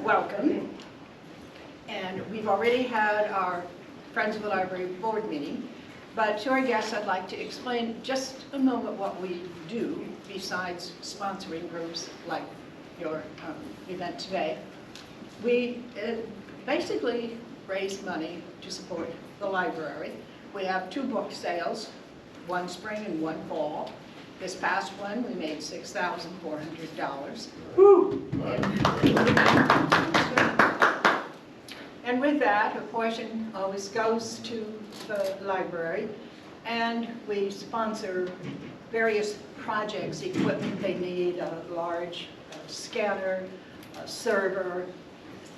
welcome. And we've already had our Friends of the Library board meeting, but to our guests, I'd like to explain just a moment what we do besides sponsoring groups like your event today. We basically raise money to support the library. We have 2 book sales, one spring and one fall. This past one, we made $6,400. And with that, a portion always goes to the library, and we sponsor various projects, equipment they need, a large scanner, a server,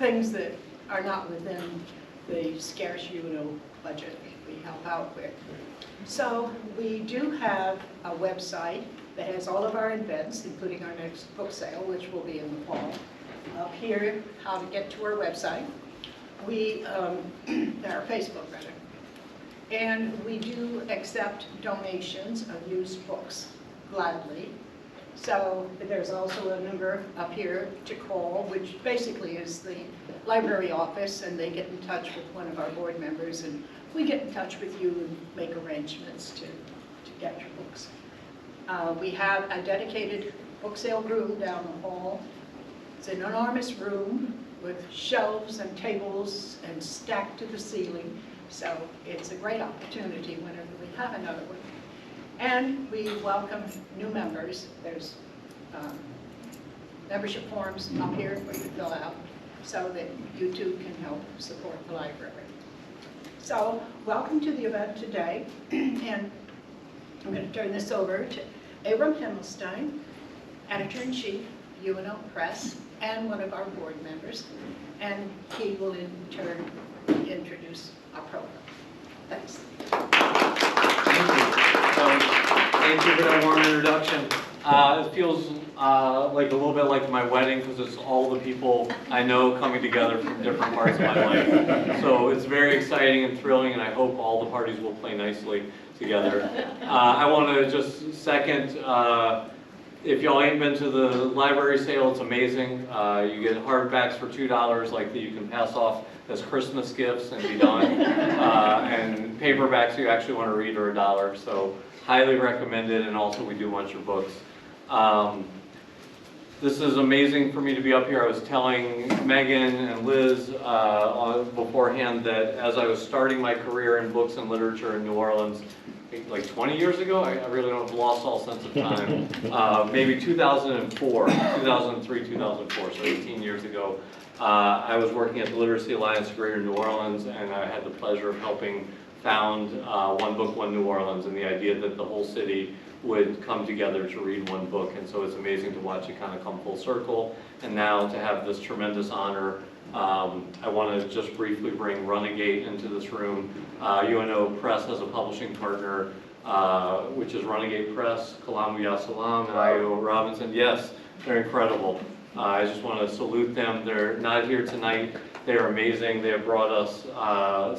things that are not within the scarce budget we help out with. So we do have a website that has all of our events, including our next book sale, which will be in the fall. Up here, how to get to our website. We, our Facebook rather. And we do accept donations of used books gladly. So there's also a number up here to call, which basically is the library office, and they get in touch with one of our board members, and we get in touch with you and make arrangements to get your books. We have a dedicated book sale room down the hall. It's an enormous room with shelves and tables and stacked to the ceiling. So it's a great opportunity whenever we have another one. And we welcome new members. There's membership forms up here for you to fill out so that you too can help support the library. So welcome to the event today. And I'm going to turn this over to Abram Himelstein, Editor-in-Chief, UNO Press, and one of our board members. And he will in turn introduce our program. Thanks. Thank you for that warm introduction. It feels like a little bit like my wedding because it's all the people I know coming together from different parts of my life. So it's very exciting and thrilling, and I hope all the parties will play nicely together. I want to just second, if y'all ain't been to the library sale, it's amazing. You get hardbacks for $2 like that you can pass off as Christmas gifts and be done. And paperbacks you actually want to read are $1. So highly recommended, and also we do want your books. This is amazing for me to be up here. I was telling Megan and Liz beforehand that as I was starting my career in books and literature in New Orleans, like 20 years ago, I really don't have lost all sense of time. Maybe 2004, 2003, 2004, so 18 years ago. I was working at the Literacy Alliance of Greater New Orleans, and I had the pleasure of helping found One Book, One New Orleans, and the idea that the whole city would come together to read one book. And so it's amazing to watch it kind of come full circle. And now to have this tremendous honor, I want to just briefly bring Runagate into this room. UNO Press has a publishing partner, which is Runagate Press, Kalamu Yasalam, and Io Robinson. Yes, they're incredible. I just want to salute them. They're not here tonight. They are amazing. They have brought us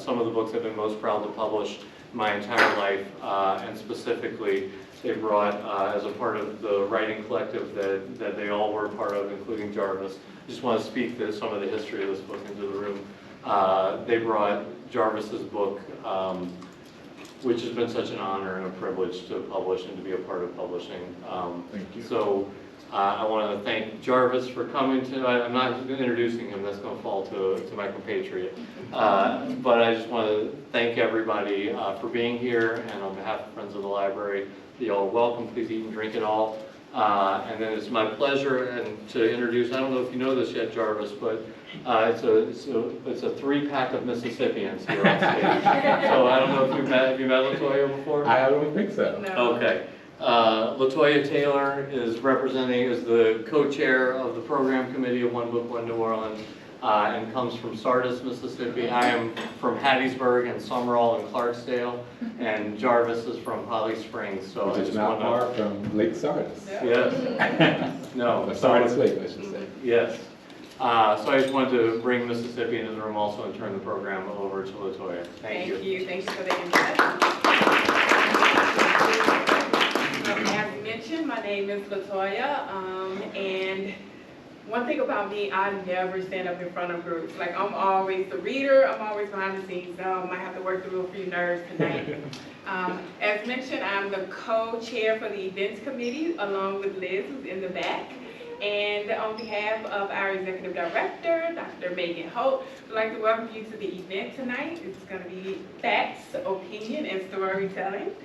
some of the books I've been most proud to publish my entire life, and specifically they brought, as a part of the writing collective that they all were a part of, including Jarvis. I just want to speak to some of the history of this book into the room. They brought Jarvis's book, which has been such an honor and a privilege to publish and to be a part of publishing. Thank you. So I want to thank Jarvis for coming to, I'm not introducing him, that's going to fall to my compatriot. But I just want to thank everybody for being here, and on behalf of Friends of the Library, you all are welcome. Please eat and drink it all. And then it's my pleasure to introduce, I don't know if you know this yet, Jarvis, but it's a 3-pack of Mississippians here on stage. So I don't know if have you met Latoya before? I don't think so. No. Okay. Latoya Taylor is the co-chair of the program committee of One Book, One New Orleans, and comes from Sardis, Mississippi. I am from Hattiesburg and Summerall and Clarksdale, and Jarvis is from Holly Springs. So Which is not far from Lake Sardis. Yes. No. Sardis Lake, I should say. Yes. So I just wanted to bring Mississippi into the room also and turn the program over to Latoya. Thank you. Thank you for the introduction. As mentioned, my name is Latoya, and One thing about me, I never stand up in front of groups. Like, I'm always the reader, I'm always behind the scenes, so I might have to work through a few nerves tonight. As mentioned, I'm the co-chair for the events committee, along with Liz, who's in the back. And on behalf of our executive director, Dr. Megan Holt, I'd like to welcome you to the event tonight. It's going to be facts, opinion, and storytelling.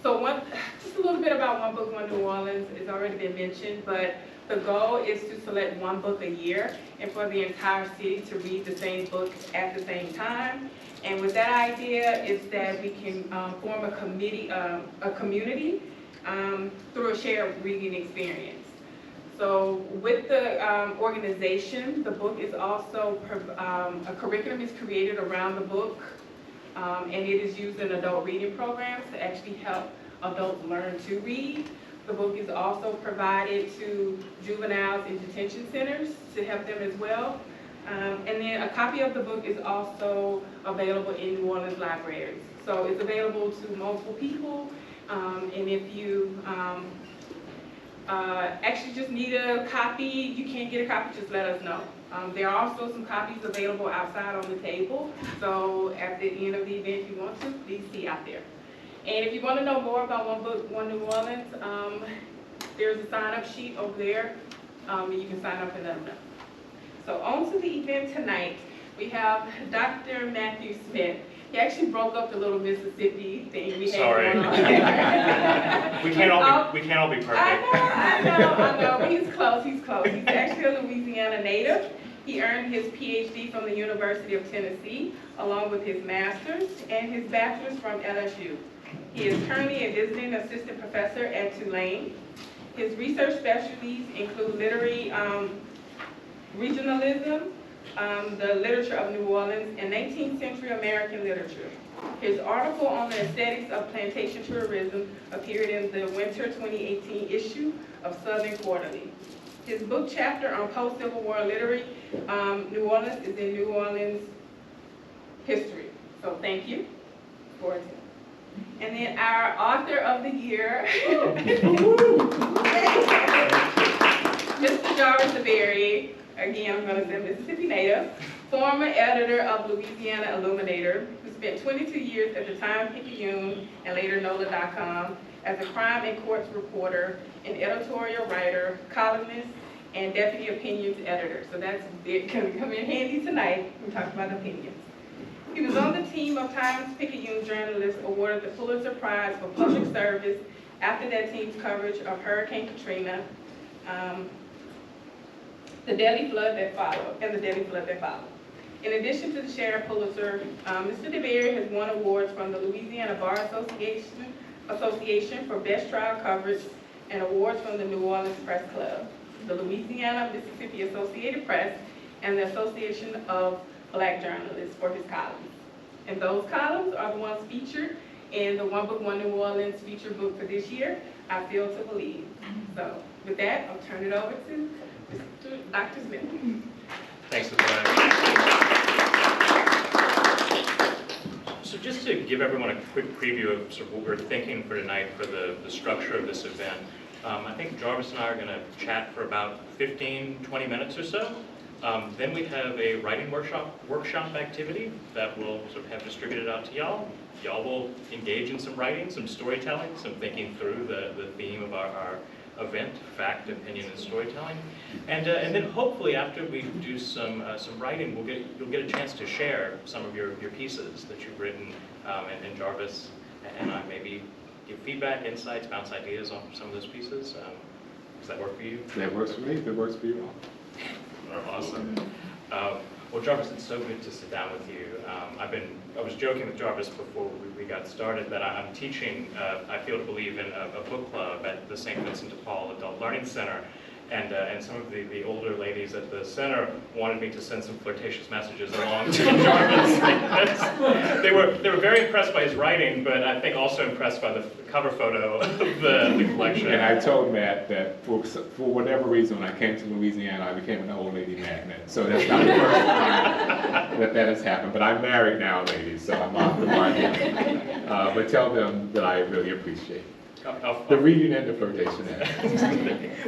Just a little bit about One Book, One New Orleans. It's already been mentioned, but the goal is to select one book a year and for the entire city to read the same book at the same time. And with that idea is that we can form a community through a shared reading experience. So with the organization, the book is also, a curriculum is created around the book, and it is used in adult reading programs to actually help adults learn to read. The book is also provided to juveniles in detention centers to help them as well. And then a copy of the book is also available in New Orleans libraries. So it's available to multiple people, and if you actually just need a copy, you can't get a copy, just let us know. There are also some copies available outside on the table, so at the end of the event, if you want to, please see out there. And if you want to know more about One Book, One New Orleans, there's a sign-up sheet over there, and you can sign up and let them know. So on to the event tonight, we have Dr. Matthew Smith. He actually broke up the little Mississippi thing we had Sorry. going on. We can't all be perfect. I know, but he's close. He's actually a Louisiana native. He earned his PhD from the University of Tennessee, along with his master's and his bachelor's from LSU. He is currently a visiting assistant professor at Tulane. His research specialties include literary regionalism, the literature of New Orleans, and 19th century American literature. His article on the aesthetics of plantation tourism appeared in the winter 2018 issue of Southern Quarterly. His book chapter on post-Civil War literary New Orleans is in New Orleans history. So thank you for attending. And then our author of the year, Mr. Jarvis DeBerry, again, I'm going to say Mississippi native, former editor of Louisiana Illuminator, who spent 22 years at the Time-Picayune and later NOLA.com as a crime and courts reporter, an editorial writer, columnist, and deputy opinions editor. So that's going to come in handy tonight. We talked about opinions. He was on the team of Times-Picayune journalists awarded the Pulitzer Prize for public service after that team's coverage of Hurricane Katrina, the deadly flood that followed. In addition to the Sheriff Pulitzer, Mr. DeBerry has won awards from the Louisiana Bar Association for Best Trial Coverage and awards from the New Orleans Press Club, the Louisiana Mississippi Associated Press, and the Association of Black Journalists for his columns. And those columns are the ones featured in the One Book, One New Orleans feature book for this year, I Feel to Believe. So with that, I'll turn it over to Dr. Smith. Thanks, Latoya. So just to give everyone a quick preview of sort of what we're thinking for tonight for the structure of this event, I think Jarvis and I are going to chat for about 15-20 minutes or so. Then we have a writing workshop activity that we'll sort of have distributed out to y'all. Y'all will engage in some writing, some storytelling, some thinking through the theme of our event, fact, opinion, and storytelling. And then hopefully after we do some writing, you'll get a chance to share some of your pieces that you've written, and Jarvis and I maybe give feedback, insights, bounce ideas on some of those pieces. Does that work for you? That works for me. That works for you all. Awesome. Well, Jarvis, it's so good to sit down with you. I was joking with Jarvis before we got started that I'm teaching, I Feel to Believe, in a book club at the St. Vincent de Paul Adult Learning Center. And some of the older ladies at the center wanted me to send some flirtatious messages along to Jarvis. They were very impressed by his writing, but I think also impressed by the cover photo of the collection. And I told Matt that for whatever reason, when I came to Louisiana, I became an old lady magnet. So that's not the first time that has happened. But I'm married now, ladies, so I'm off the market. But tell them that I really appreciate it. The reading and the flirtation.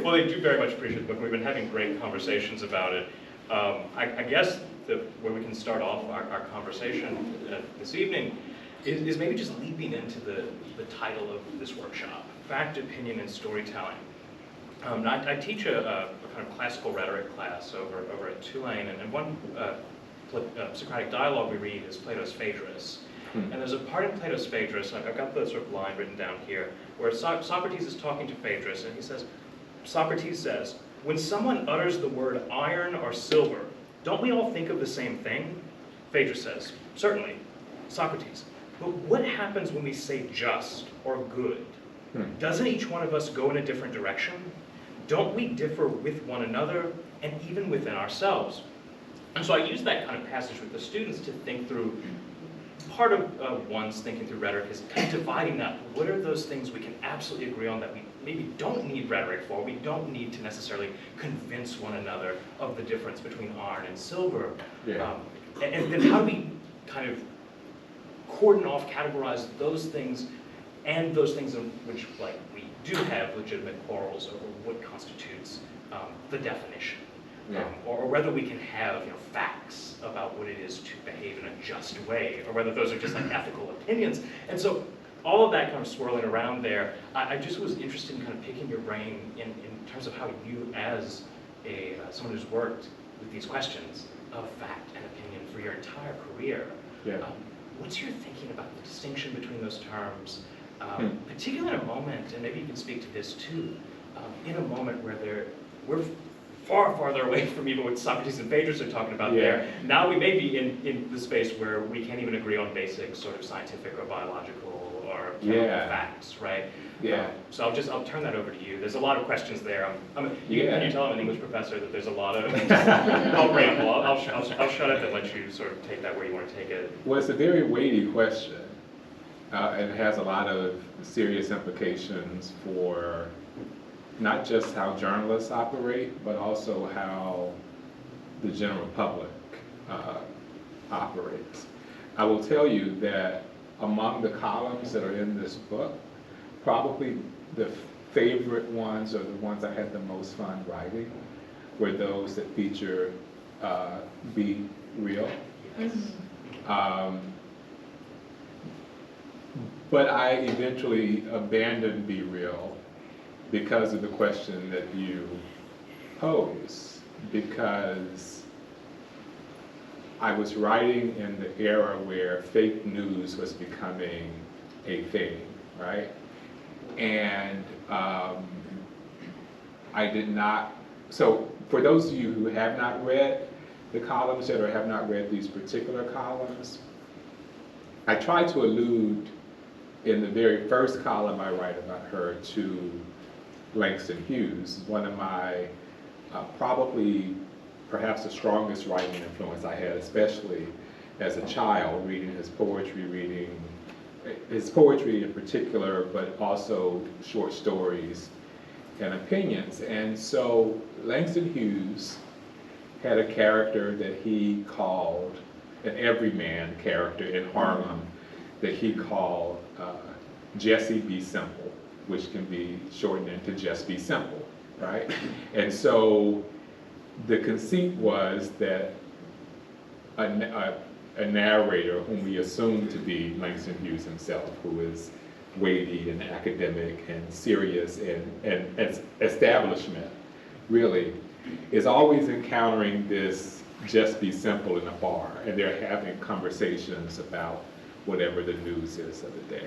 Well, they do very much appreciate the book. We've been having great conversations about it. I guess where we can start off our conversation this evening is maybe just leaping into the title of this workshop, Fact, Opinion, and Storytelling. I teach a kind of classical rhetoric class over at Tulane, and one Socratic dialogue we read is Plato's Phaedrus. And there's a part in Plato's Phaedrus, I've got the sort of line written down here, where Socrates is talking to Phaedrus, and he says, Socrates says, when someone utters the word iron or silver, don't we all think of the same thing? Phaedrus says, certainly. Socrates, but what happens when we say just or good? Doesn't each one of us go in a different direction? Don't we differ with one another and even within ourselves? And so I use that kind of passage with the students to think through, part of one's thinking through rhetoric is kind of dividing up. What are those things we can absolutely agree on that we maybe don't need rhetoric for? We don't need to necessarily convince one another of the difference between iron and silver. Yeah. And then how do we kind of cordon off, categorize those things and those things in which, like, we do have legitimate quarrels over what constitutes the definition. Yeah. Or whether we can have facts about what it is to behave in a just way, or whether those are just like ethical opinions. And so all of that kind of swirling around there, I just was interested in kind of picking your brain in terms of how you, as someone who's worked with these questions of fact and opinion for your entire career, what's your thinking about the distinction between those terms, particularly in a moment, and maybe you can speak to this too, in a moment where we're far farther away from even what Socrates and Phaedrus are talking about there. Now we may be in the space where we can't even agree on basic sort of scientific or biological or chemical facts, right? So I'll turn that over to you. There's a lot of questions there. Can you tell I'm an English professor that there's a lot of, I'll ramble. I'll shut up and let you sort of take that where you want to take it. Well, it's a very weighty question. And it has a lot of serious implications for not just how journalists operate, but also how the general public operates. I will tell you that among the columns that are in this book, probably the favorite ones, or the ones I had the most fun writing, were those that feature Be Real. But I eventually abandoned Be Real because of the question that you pose, because I was writing in the era where fake news was becoming a thing, right? And I did not, so for those of you who have not read the columns yet, or have not read these particular columns, I try to allude in the very first column I write about her to Langston Hughes, one of my probably perhaps the strongest writing influence I had, especially as a child, reading his poetry in particular, but also short stories and opinions. And so Langston Hughes had a character that he called, an everyman character in Harlem, that he called Jesse Be Simple, which can be shortened into Just Be Simple, right? And so the conceit was that a narrator whom we assume to be Langston Hughes himself, who is weighty and academic and serious and establishment, really, is always encountering this Just Be Simple in a bar, and they're having conversations about whatever the news is of the day.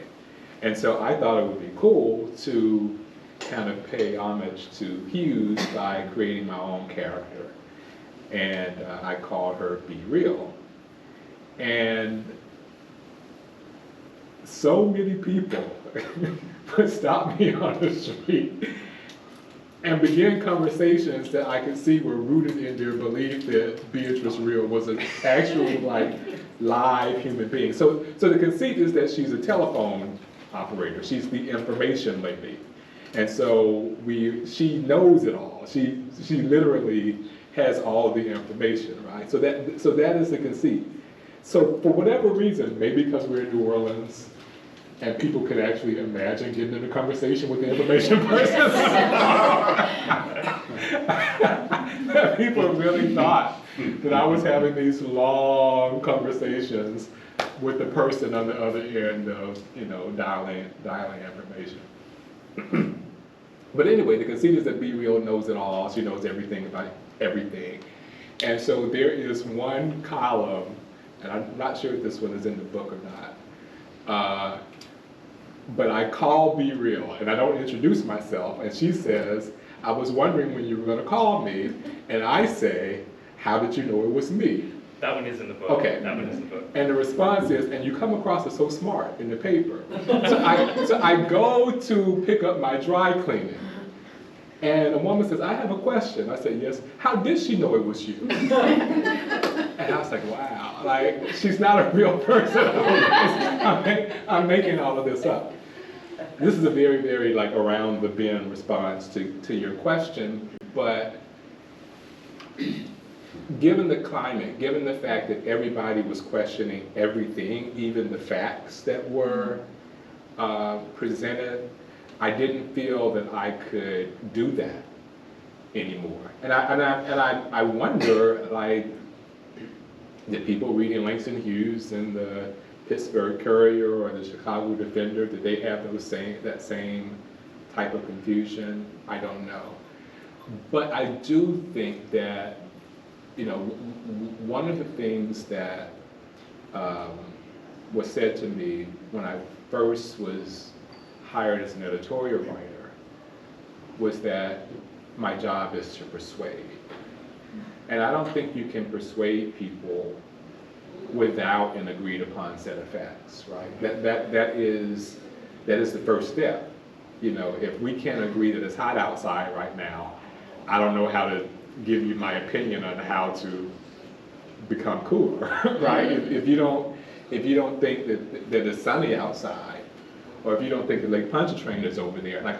And so I thought it would be cool to kind of pay homage to Hughes by creating my own character. And I called her Be Real. And so many people would stop me on the street and begin conversations that I could see were rooted in their belief that Beatrice Real was an actual, like, live human being. So the conceit is that she's a telephone operator. She's the information lady. And so she knows it all. She literally has all the information, right? So that is the conceit. So for whatever reason, maybe because we're in New Orleans, and people could actually imagine getting in a conversation with the information person. People really thought that I was having these long conversations with the person on the other end of, dialing information. But anyway, the conceit is that Be Real knows it all. She knows everything about everything. And so there is one column, and I'm not sure if this one is in the book or not, but I call Be Real, and I don't introduce myself, and she says, I was wondering when you were going to call me, and I say, how did you know it was me? That one is in the book. Okay. That one is in the book. And the response is, and you come across as so smart in the paper. So I go to pick up my dry cleaning, and a woman says, I have a question. I said, yes. How did she know it was you? And I was like, wow, like, she's not a real person. I'm making all of this up. This is a very, very like around the bend response to your question, but given the climate, given the fact that everybody was questioning everything, even the facts that were presented, I didn't feel that I could do that anymore. And I wonder, like, did people reading Langston Hughes and the Pittsburgh Courier or the Chicago Defender, did they have that same type of confusion? I don't know. But I do think that, one of the things that was said to me when I first was hired as an editorial writer was that my job is to persuade. And I don't think you can persuade people without an agreed upon set of facts, right? That is the first step. If we can't agree that it's hot outside right now, I don't know how to give you my opinion on how to become cooler, right? If you don't think that it's sunny outside, or if you don't think the Lake Pontchartrain is over there, like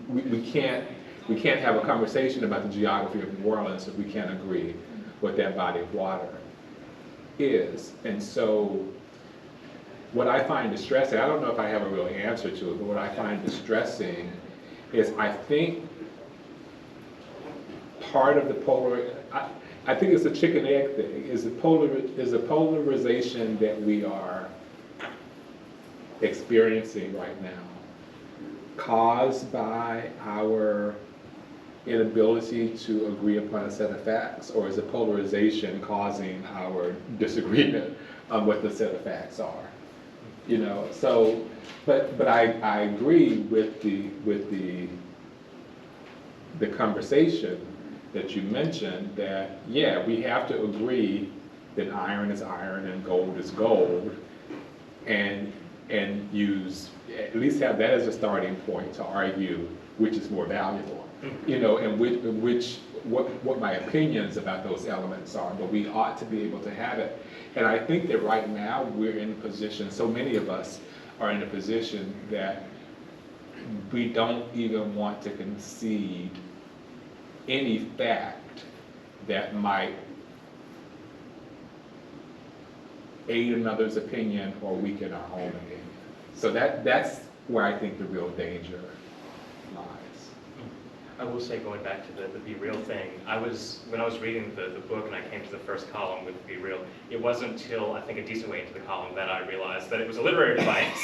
we can't have a conversation about the geography of New Orleans if we can't agree what that body of water is. And so what I find distressing, I don't know if I have a real answer to it, but what I find distressing is I think part of the I think it's a chicken egg thing, is a polarization that we are experiencing right now caused by our inability to agree upon a set of facts, or is a polarization causing our disagreement on what the set of facts are? So, but I agree with the conversation that you mentioned, that yeah, we have to agree that iron is iron and gold is gold, and use, at least have that as a starting point to argue which is more valuable, and what my opinions about those elements are, but we ought to be able to have it. And I think that right now we're in a position, so many of us are in a position that we don't even want to concede any fact that might aid another's opinion or weaken our own opinion. So that's where I think the real danger lies. I will say, going back to the Be Real thing, when I was reading the book and I came to the first column with Be Real, it wasn't until I think a decent way into the column that I realized that it was a literary device.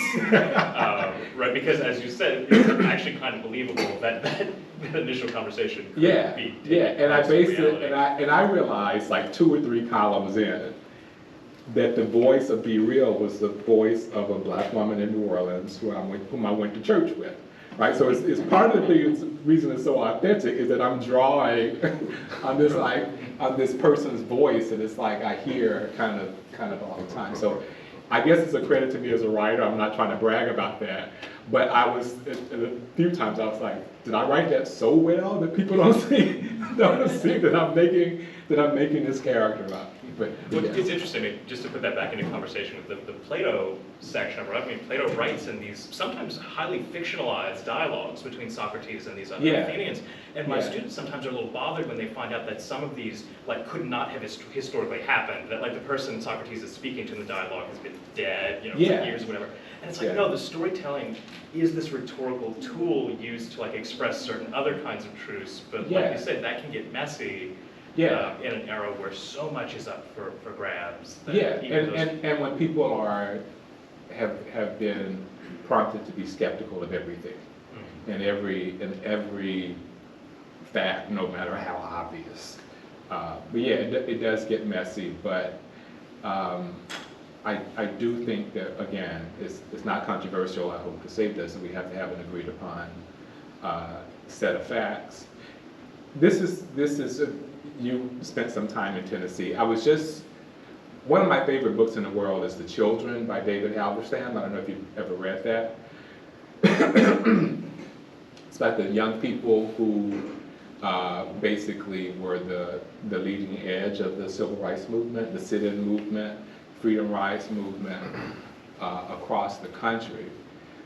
Right, because as you said, it's actually kind of believable that initial conversation could be and I based it, and I realized like 2 or 3 columns in that the voice of Be Real was the voice of a black woman in New Orleans whom I went to church with. Right, so it's part of the reason it's so authentic is that I'm drawing on this person's voice, and it's like I hear kind of all the time. So I guess it's a credit to me as a writer. I'm not trying to brag about that, but a few times I was like, did I write that so well that people don't see that I'm making this character up? Well, yeah. it's interesting, just to put that back into conversation with the Plato section of it. I mean, Plato writes in these sometimes highly fictionalized dialogues between Socrates and these other Yeah. Athenians. And my Yeah. students sometimes are a little bothered when they find out that some of these like could not have historically happened. That like the person Socrates is speaking to in the dialogue has been dead, for Yeah. years or whatever. And it's like, Yeah. no, the storytelling is this rhetorical tool used to like express certain other kinds of truths. But like Yeah. you said, that can get messy. Yeah. In an era where so much is up for grabs. that Yeah, even those- and when people have been prompted to be skeptical of everything, and every fact, no matter how obvious. But yeah, it does get messy, but I do think that, again, it's not controversial, I hope to say this, and we have to have an agreed upon set of facts. This is you spent some time in Tennessee. One of my favorite books in the world is The Children by David Halberstam. I don't know if you've ever read that. It's about the young people who basically were the leading edge of the civil rights movement, the sit-in movement, freedom rights movement across the country.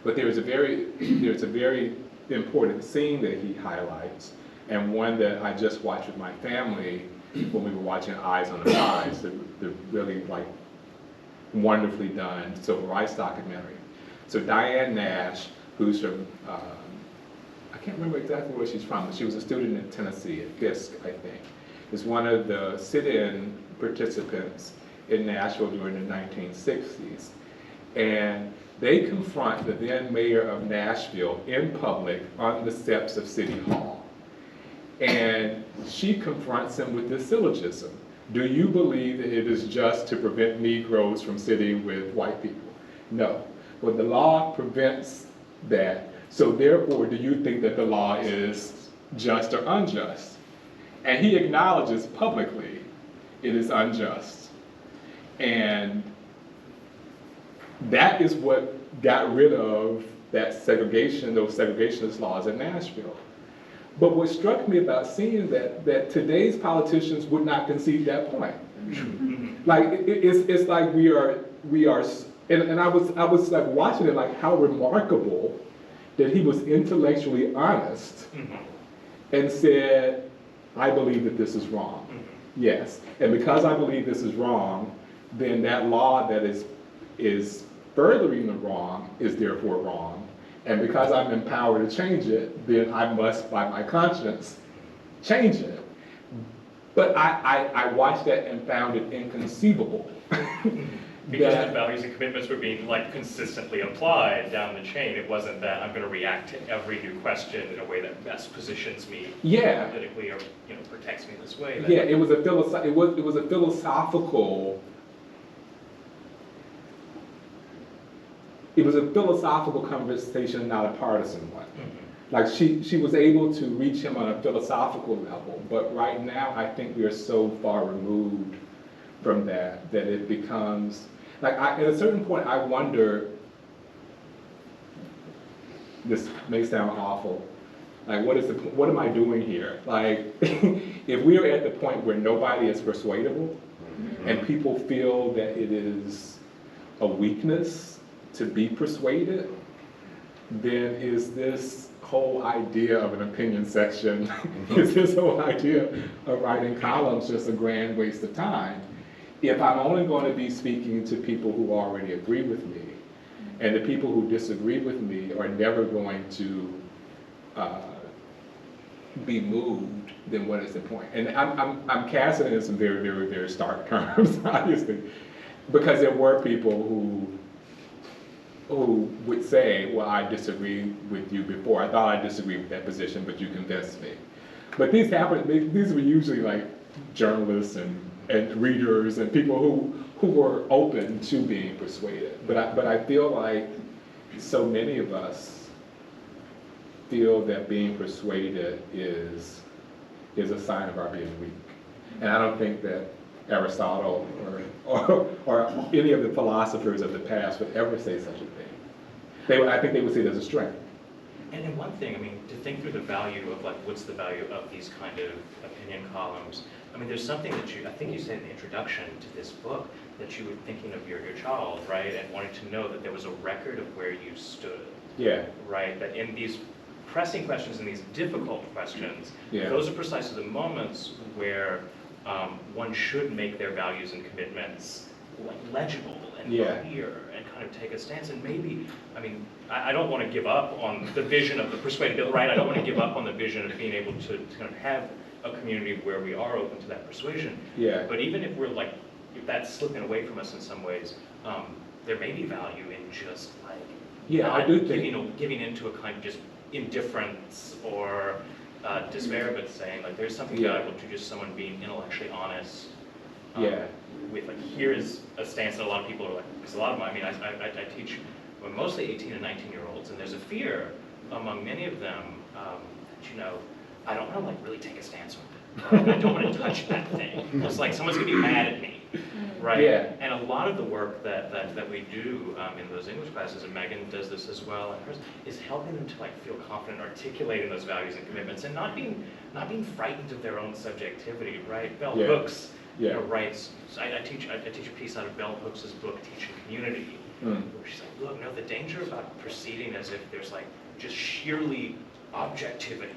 But there's a very important scene that he highlights, and one that I just watched with my family when we were watching Eyes on the Prize, the really like wonderfully done civil rights documentary. So Diane Nash, who's from, I can't remember exactly where she's from, but she was a student in Tennessee at Fisk, I think, is one of the sit-in participants in Nashville during the 1960s. And they confront the then mayor of Nashville in public on the steps of City Hall. And she confronts him with this syllogism. Do you believe that it is just to prevent Negroes from sitting with white people? No. Well, the law prevents that. So therefore, do you think that the law is just or unjust? And he acknowledges publicly it is unjust. And that is what got rid of that segregation, those segregationist laws in Nashville. But what struck me about seeing that today's politicians would not concede that point. Like it's like we are, and I was like watching it, like how remarkable that he was intellectually honest and said, I believe that this is wrong. Yes, and because I believe this is wrong, then that law that is furthering the wrong is therefore wrong. And because I'm empowered to change it, then I must, by my conscience, change it. But I watched that and found it inconceivable. Because the values and commitments were being like consistently applied down the chain. It wasn't that I'm going to react to every new question in a way that best positions me politically or protects me this way. Yeah, it was a philosophical. It was a philosophical conversation, not a partisan one. Like she was able to reach him on a philosophical level, but right now I think we are so far removed from that it becomes, like at a certain point I wonder, this may sound awful, like what am I doing here? Like if we are at the point where nobody is persuadable and people feel that it is a weakness to be persuaded, then is this whole idea of an opinion section, is this whole idea of writing columns just a grand waste of time? If I'm only going to be speaking to people who already agree with me, and the people who disagree with me are never going to be moved, then what is the point? And I'm casting it in some very, very, very stark terms, obviously, because there were people who would say, well, I disagree with you before. I thought I disagreed with that position, but you convinced me. But these were usually like journalists and readers and people who were open to being persuaded. But I feel like so many of us feel that being persuaded is a sign of our being weak. And I don't think that Aristotle or any of the philosophers of the past would ever say such a thing. I think they would see it as a strength. And then one thing, I mean, to think through the value of like, what's the value of these kind of opinion columns? I mean, there's something that I think you said in the introduction to this book, that you were thinking of your child, right? And wanting to know that there was a record of where you stood. Yeah. Right? That in these pressing questions and these difficult questions, Yeah. those are precisely the moments where one should make their values and commitments like legible and Yeah. clear and kind of take a stance. And maybe, I mean, I don't want to give up on the vision of the persuadability, right? I don't want to give up on the vision of being able to kind of have a community where we are open to that persuasion. Yeah. But even if we're like, if that's slipping away from us in some ways, there may be value in just like Yeah, I not do think. giving into a kind of just indifference or despair, but saying like there's something Yeah. valuable to just someone being intellectually honest. Yeah. With like, here is a stance that a lot of people are like, because a lot of them, I mean, I teach mostly 18 and 19-year-olds, and there's a fear among many of them that, you know, I don't want to like really take a stance on it. I don't want to touch that thing. It's like someone's gonna be mad at me, right? Yeah. And a lot of the work that we do in those English classes, and Megan does this as well, and hers, is helping them to like feel confident articulating those values and commitments, and not being frightened of their own subjectivity, right? Bell Yeah. Hooks, Yeah. you know, writes. I teach a piece out of Bell Hooks' book, Teaching Community, where she's like, look, no, the danger about proceeding as if there's like just sheerly objectivity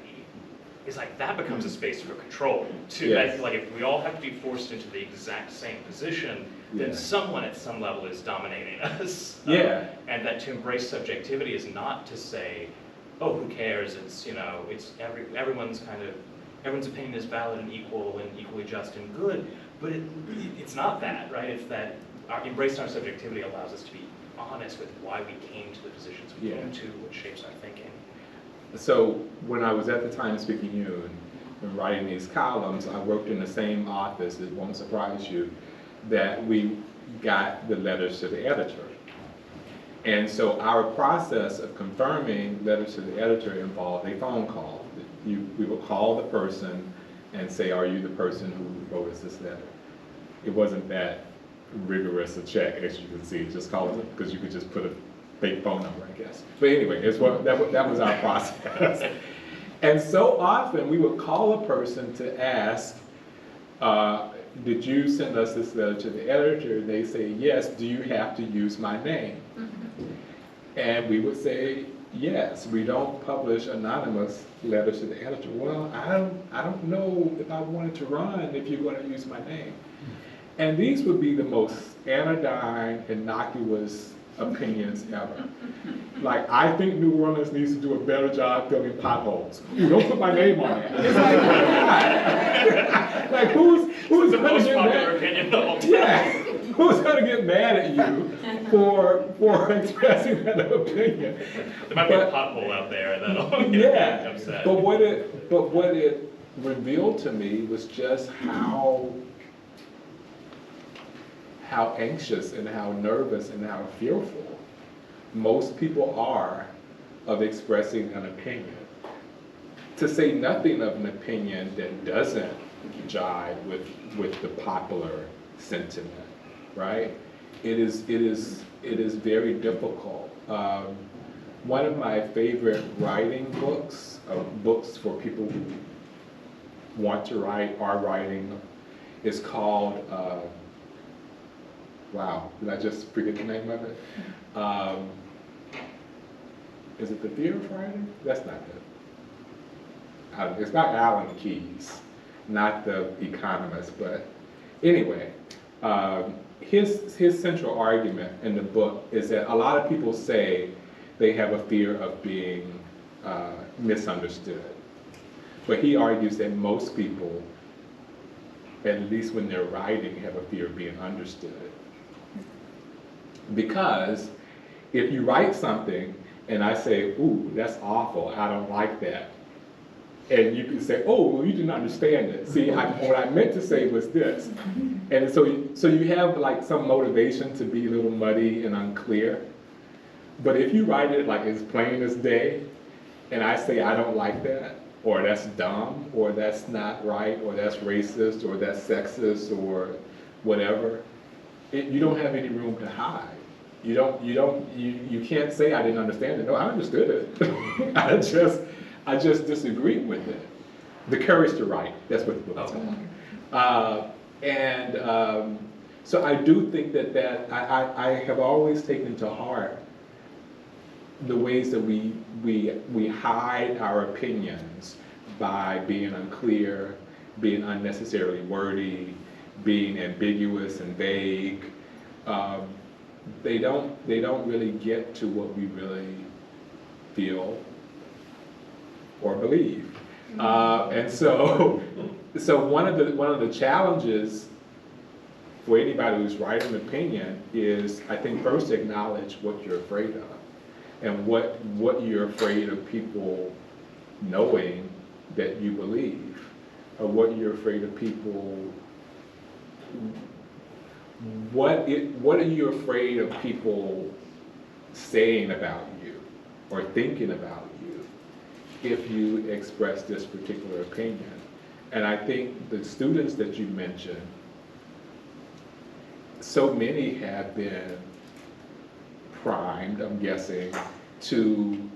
is like that becomes a space for control too. Yes. Like if we all have to be forced into the exact same position, then Yeah. someone at some level is dominating us. Yeah. And that to embrace subjectivity is not to say, oh, who cares? It's, you know, it's everyone's opinion is valid and equal and equally just and good. But it's not that, right? It's that embracing our subjectivity allows us to be honest with why we came to the positions we Yeah. came to, what shapes our thinking. So when I was at the Times Picayune and writing these columns, I worked in the same office, it won't surprise you, that we got the letters to the editor. And so our process of confirming letters to the editor involved a phone call. We would call the person and say, are you the person who wrote us this letter? It wasn't that rigorous a check, as you can see, just call it, because you could just put a fake phone number, I guess. But anyway, that was our process. And so often we would call a person to ask, did you send us this letter to the editor? And they say, yes, do you have to use my name? And we would say, yes, we don't publish anonymous letters to the editor. Well, I don't know if I wanted to run if you're going to use my name. And these would be the most anodyne, innocuous opinions ever. Like, I think New Orleans needs to do a better job filling potholes. Ooh, don't put my name on it. It's like, God. Like, who's the going most to get popular mad? opinion the whole time. Yeah, who's going to get mad at you for expressing that opinion? There might be a pothole out there that'll get Yeah, upset. but what it revealed to me was just how anxious and how nervous and how fearful most people are of expressing an opinion. To say nothing of an opinion that doesn't jive with the popular sentiment, right? It is very difficult. One of my favorite writing books, books for people who want to write, are writing, is called, wow, did I just forget the name of it? Is it The Fear of Writing? That's not it. It's by Alan Keyes, not The Economist, but anyway, his central argument in the book is that a lot of people say they have a fear of being misunderstood. But he argues that most people, at least when they're writing, have a fear of being understood. Because if you write something and I say, ooh, that's awful, I don't like that, and you can say, oh, well, you didn't understand it. See, what I meant to say was this. And so you have like some motivation to be a little muddy and unclear. But if you write it like as plain as day, and I say I don't like that, or that's dumb, or that's not right, or that's racist, or that's sexist, or whatever, you don't have any room to hide. You can't say I didn't understand it. No, I understood it. I just disagreed with it. The Courage to Write, that's what the book is called. So I do think that I have always taken to heart the ways that we hide our opinions by being unclear, being unnecessarily wordy, being ambiguous and vague. They don't really get to what we really feel or believe. And so one of the challenges for anybody who's writing an opinion is, I think, first acknowledge what you're afraid of and what you're afraid of people knowing that you believe, or what you're afraid of people. What are you afraid of people saying about you or thinking about you if you express this particular opinion? And I think the students that you mentioned, so many have been primed, I'm guessing, to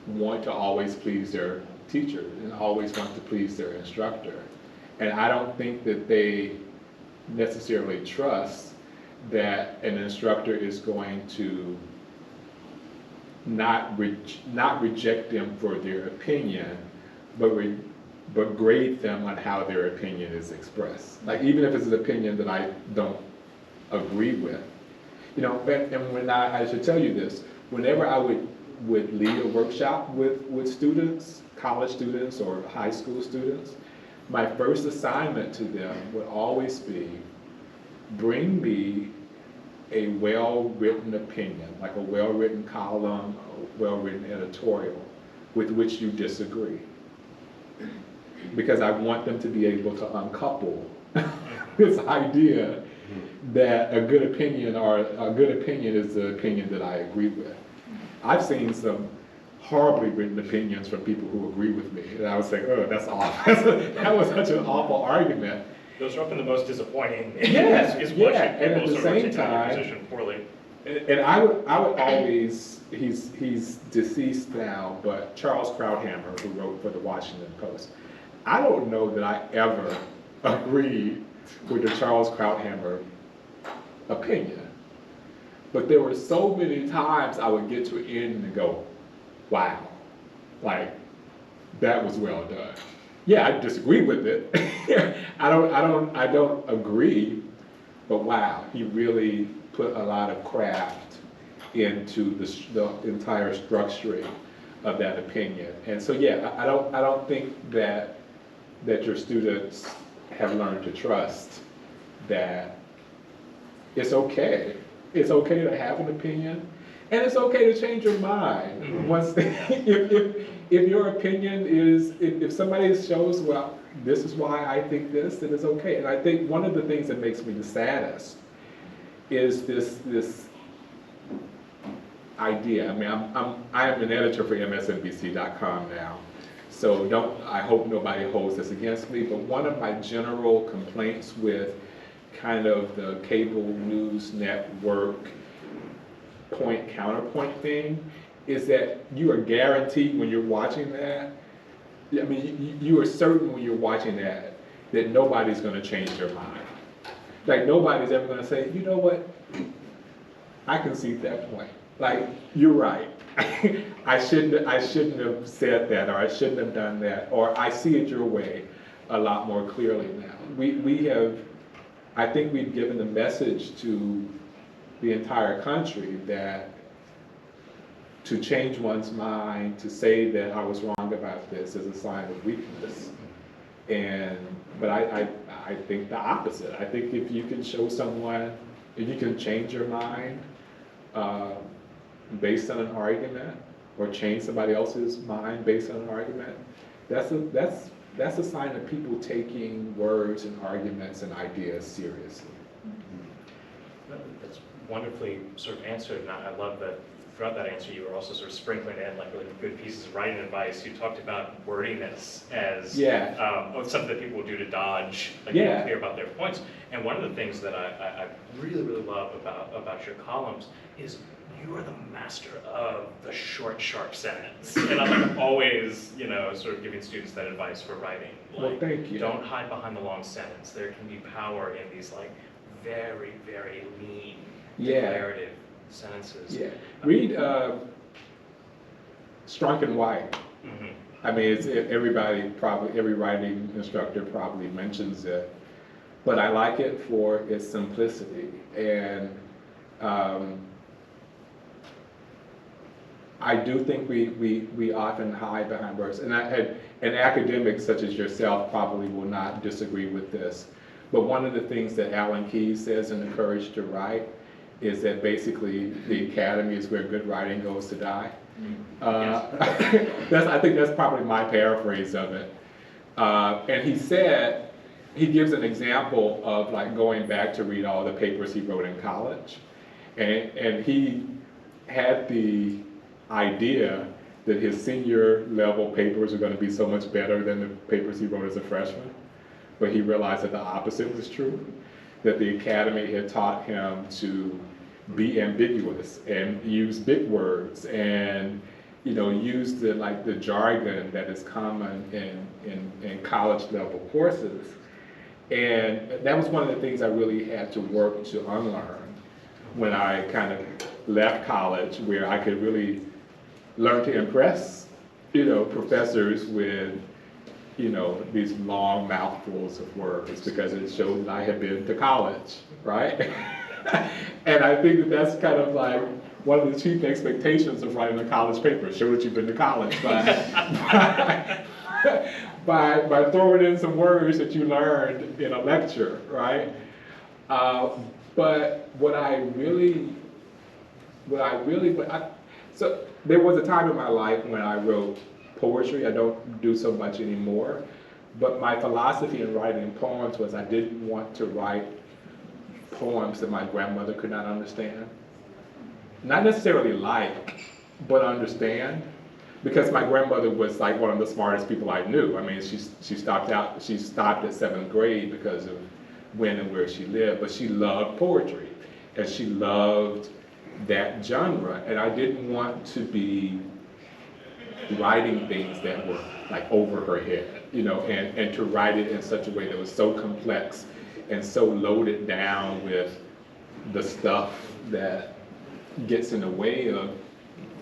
want to always please their teacher and always want to please their instructor. And I don't think that they necessarily trust that an instructor is going to not reject them for their opinion, but grade them on how their opinion is expressed. Like, even if it's an opinion that I don't agree with. You know, and when I should tell you this, whenever I would lead a workshop with students, college students or high school students, my first assignment to them would always be, bring me a well-written opinion, like a well-written column, a well-written editorial with which you disagree. Because I want them to be able to uncouple this idea that a good opinion is the opinion that I agree with. I've seen some horribly written opinions from people who agree with me, and I was like, oh, that's awful. That was such an awful argument. Those are often the most disappointing. Yes, is yeah, watching and at people the sort of same articulate your time, position poorly. and I would always, he's deceased now, but Charles Krauthammer, who wrote for the Washington Post, I don't know that I ever agreed with the Charles Krauthammer opinion. But there were so many times I would get to an end and go, wow, like, that was well done. Yeah, I disagree with it. I don't agree, but wow, he really put a lot of craft into the entire structuring of that opinion. And so yeah, I don't think that your students have learned to trust that it's okay. It's okay to have an opinion, and it's okay to change your mind. Once if your opinion is, if somebody shows, well, this is why I think this, then it's okay. And I think one of the things that makes me the saddest is this idea. I mean, I am an editor for MSNBC.com now, so I hope nobody holds this against me. But one of my general complaints with kind of the cable news network point counterpoint thing is that you are guaranteed when you're watching that, I mean, you are certain when you're watching that nobody's going to change their mind. Like, nobody's ever going to say, you know what, I can see that point. Like, you're right. I shouldn't have said that, or I shouldn't have done that, or I see it your way a lot more clearly now. I think we've given the message to the entire country that to change one's mind, to say that I was wrong about this, is a sign of weakness. But I think the opposite. I think if you can show someone, if you can change your mind based on an argument, or change somebody else's mind based on an argument, that's a sign of people taking words and arguments and ideas seriously. That's wonderfully sort of answered, and I love that throughout that answer, you were also sort of sprinkling in like really good pieces of writing advice. You talked about wordiness as something that people will do to dodge, like being clear about their points. And one of the things that I really, really love about your columns is you are the master of the short, sharp sentence. And I'm like always, you know, sort of giving students that advice for writing. Like, well, thank you. Don't hide behind the long sentence. There can be power in these like very, very lean, declarative sentences. Yeah. Read Strunk and White. Mm-hmm. I mean, every writing instructor probably mentions it, but I like it for its simplicity. And I do think we often hide behind words, and academics such as yourself probably will not disagree with this. But one of the things that Alan Keyes says in The Courage to Write is that basically the academy is where good writing goes to die. I think that's probably my paraphrase of it. And he gives an example of like going back to read all the papers he wrote in college, and he had the idea that his senior level papers are going to be so much better than the papers he wrote as a freshman, but he realized that the opposite was true, that the academy had taught him to be ambiguous and use big words and, you know, use the jargon that is common in college level courses. And that was one of the things I really had to work to unlearn when I kind of left college, where I could really learn to impress, you know, professors with, you know, these long mouthfuls of words, because it showed that I had been to college, right? And I think that that's kind of like one of the chief expectations of writing a college paper: show that you've been to college by throwing in some words that you learned in a lecture, right? But so there was a time in my life when I wrote poetry. I don't do so much anymore, but my philosophy in writing poems was I didn't want to write poems that my grandmother could not understand. Not necessarily like, but understand. Because my grandmother was like one of the smartest people I knew. I mean, she stopped at 7th grade because of when and where she lived, but she loved poetry, and she loved that genre, and I didn't want to be writing things that were like over her head, you know, and to write it in such a way that was so complex and so loaded down with the stuff that gets in the way of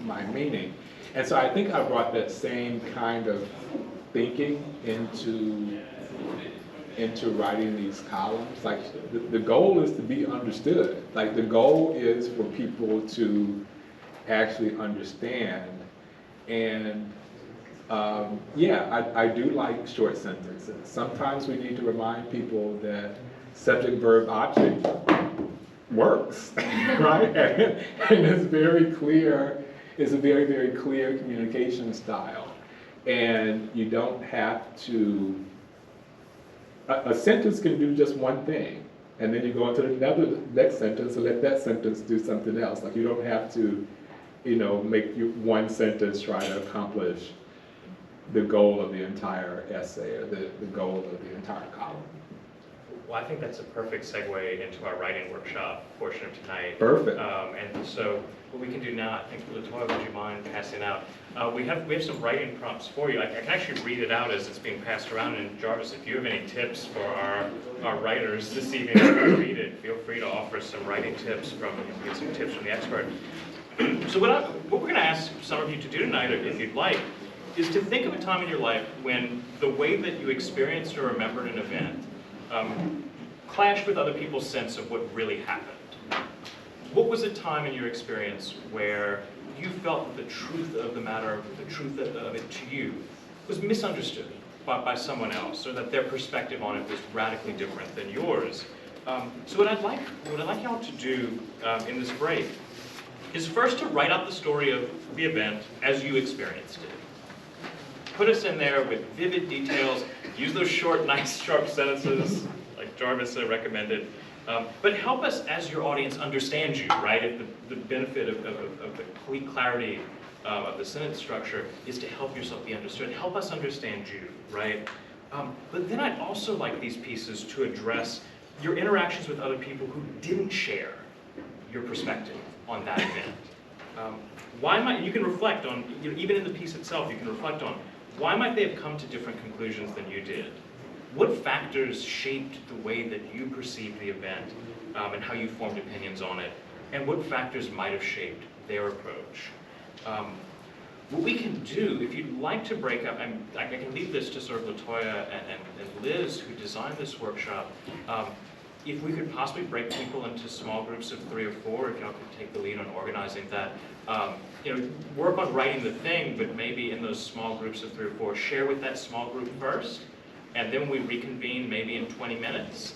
my meaning. And so I think I brought that same kind of thinking into writing these columns. Like the goal is to be understood. Like the goal is for people to actually understand. And I do like short sentences. Sometimes we need to remind people that subject, verb, object works, right? And it's very clear. It's a very, very clear communication style. And you don't have to, a sentence can do just one thing, and then you go into the next sentence and let that sentence do something else. Like you don't have to, you know, make one sentence try to accomplish the goal of the entire essay or the goal of the entire column. Well, I think that's a perfect segue into our writing workshop portion of tonight. Perfect. And so what we can do now, I think, Latoya, would you mind passing out? We have some writing prompts for you. I can actually read it out as it's being passed around. And Jarvis, if you have any tips for our writers this evening as we read it, feel free to offer some writing tips get some tips from the expert. So what we're going to ask some of you to do tonight, if you'd like, is to think of a time in your life when the way that you experienced or remembered an event clashed with other people's sense of what really happened. What was a time in your experience where you felt that the truth of the matter, the truth of it to you, was misunderstood by someone else, or that their perspective on it was radically different than yours? So what I'd like y'all to do in this break is first to write out the story of the event as you experienced it. Put us in there with vivid details. Use those short, nice, sharp sentences like Jarvis recommended. But help us, as your audience, understand you, right? If the benefit of the complete clarity of the sentence structure is to help yourself be understood. Help us understand you, right? But then I'd also like these pieces to address your interactions with other people who didn't share your perspective on that event. Why might, you can reflect on, you know, even in the piece itself, you can reflect on why might they have come to different conclusions than you did? What factors shaped the way that you perceived the event and how you formed opinions on it? And what factors might have shaped their approach? What we can do, if you'd like to break up, I can leave this to sort of Latoya and Liz, who designed this workshop. If we could possibly break people into small groups of 3 or 4, if y'all could take the lead on organizing that. You know, work on writing the thing, but maybe in those small groups of 3 or 4, share with that small group first, and then we reconvene maybe in 20 minutes.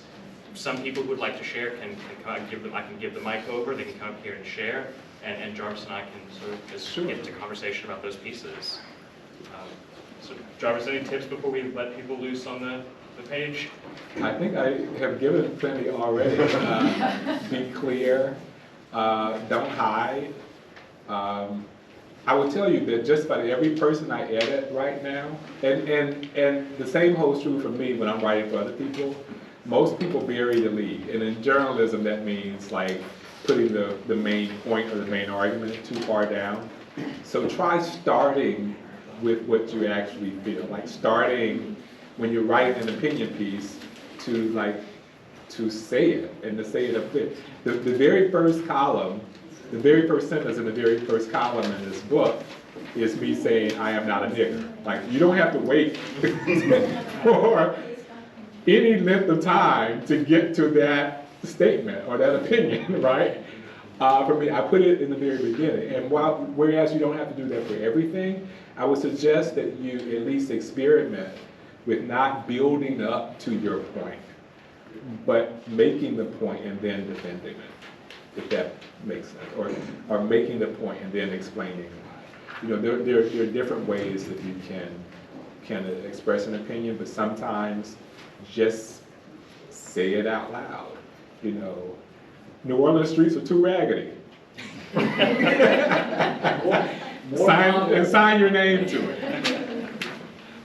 Some people who would like to share can come, I can give the mic over, they can come up here and share, and Jarvis and I can sort of just get into conversation about those pieces. So Jarvis, any tips before we let people loose on the page? I think I have given plenty already. Be clear, don't hide. I will tell you that just about every person I edit right now, and the same holds true for me when I'm writing for other people, most people bury the lead. And in journalism, that means like putting the main point or the main argument too far down. So try starting with what you actually feel, like starting when you write an opinion piece to say it and to say it up there. The very first column, the very first sentence in the very first column in this book is me saying, I am not a nigger. Like, you don't have to wait for any length of time to get to that statement or that opinion, right? For me, I put it in the very beginning. And whereas you don't have to do that for everything, I would suggest that you at least experiment with not building up to your point, but making the point and then defending it, if that makes sense, or making the point and then explaining why. You know, there are different ways that you can express an opinion, but sometimes just say it out loud. You know, New Orleans streets are too raggedy. Sign your name to it.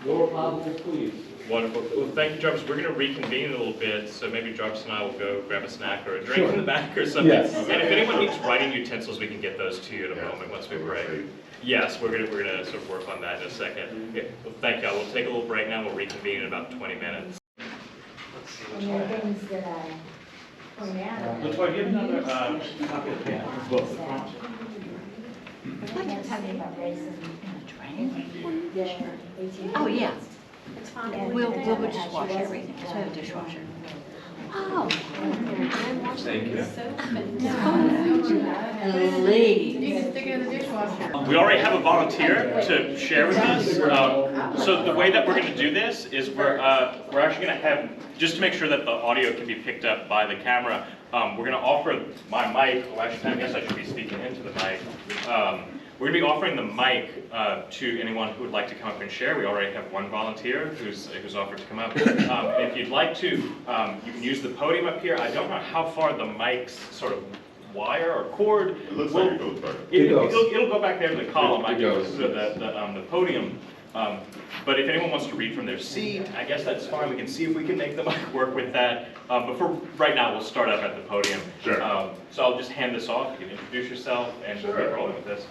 More positive, please. Wonderful. Well, thank you, Jarvis. We're going to reconvene in a little bit, so maybe Jarvis and I will go grab a snack or a drink in the back or something. Yes. And if anyone needs writing utensils, we can get those to you in a moment once we break. Yes, we're gonna sort of work on that in a second. Yeah, well, thank y'all. We'll take a little break now. We'll reconvene in about 20 minutes. And there are things that I point out. Latoya, do you have another copy of the book? I can tell you about racism in a train. Yeah. Oh, yeah. And, We'll she just wash wasn't, everything, because we have a dishwasher. Oh. Thank you. Lady. You can stick it in the dishwasher. We already have a volunteer to share with us. So the way that we're going to do this is we're actually going to have, just to make sure that the audio can be picked up by the camera, we're going to offer my mic. Well, actually, I guess I should be speaking into the mic. We're going to be offering the mic to anyone who would like to come up and share. We already have one volunteer who's offered to come up. If you'd like to, you can use the podium up here. I don't know how far the mic's sort of wire or cord. It looks like it goes back. It'll go back there to the column. I It goes. guess, the podium. But if anyone wants to read from their seat, I guess that's fine. We can see if we can make the mic work with that. But for right now, we'll start up at the podium. Sure. So I'll just hand this off. You can introduce yourself and we'll get rolling with this.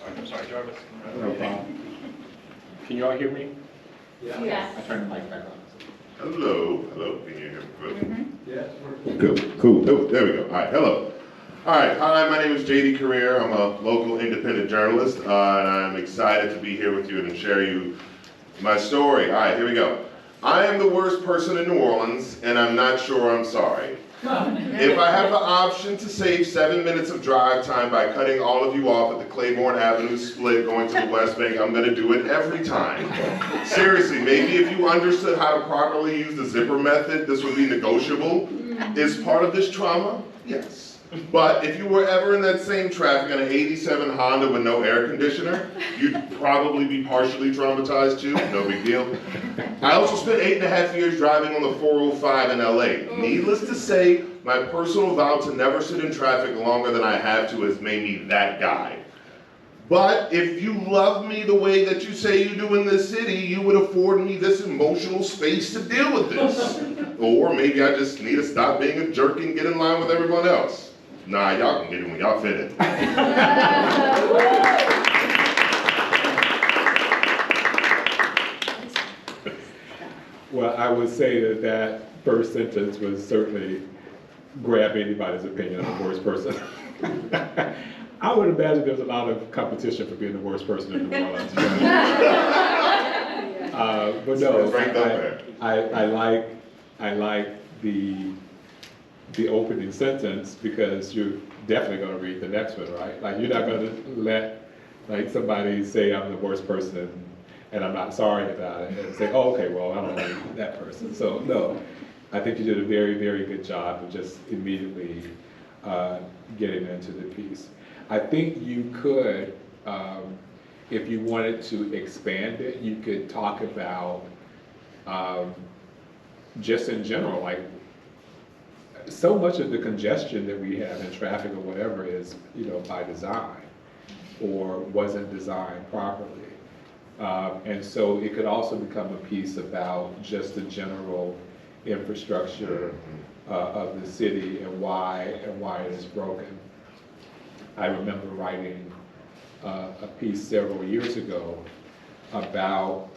I'm sorry, Jarvis. No problem. Can you all hear me? Yes. I turned the mic back on. Hello, can you hear me? Good. Yes. Cool. Oh, there we go. All right, hello. All right, hi, my name is JD Career. I'm a local independent journalist, and I'm excited to be here with you and share you my story. All right, here we go. I am the worst person in New Orleans, and I'm not sure I'm sorry. If I have the option to save 7 minutes of drive time by cutting all of you off at the Claiborne Avenue split going to the West Bank, I'm gonna do it every time. Seriously, maybe if you understood how to properly use the zipper method, this would be negotiable. Is part of this trauma? Yes. But if you were ever in that same traffic in an 87 Honda with no air conditioner, you'd probably be partially traumatized too, no big deal. I also spent 8.5 years driving on the 405 in LA. Needless to say, my personal vow to never sit in traffic longer than I have to has made me that guy. But if you love me the way that you say you do in this city, you would afford me this emotional space to deal with this. Or maybe I just need to stop being a jerk and get in line with everyone else. Nah, y'all can get it when y'all fit it. Well, I would say that that first sentence would certainly grab anybody's opinion of the worst person. I would imagine there's a lot of competition for being the worst person in New Orleans. But no, I like the opening sentence, because you're definitely going to read the next one, right? Like, you're not going to let like somebody say I'm the worst person and I'm not sorry about it and say, oh, okay, well, I don't like that person. So no, I think you did a very, very good job of just immediately getting into the piece. I think you could, if you wanted to expand it, you could talk about just in general, like, so much of the congestion that we have in traffic or whatever is, by design, or wasn't designed properly. And so it could also become a piece about just the general infrastructure of the city and why it is broken. I remember writing a piece several years ago about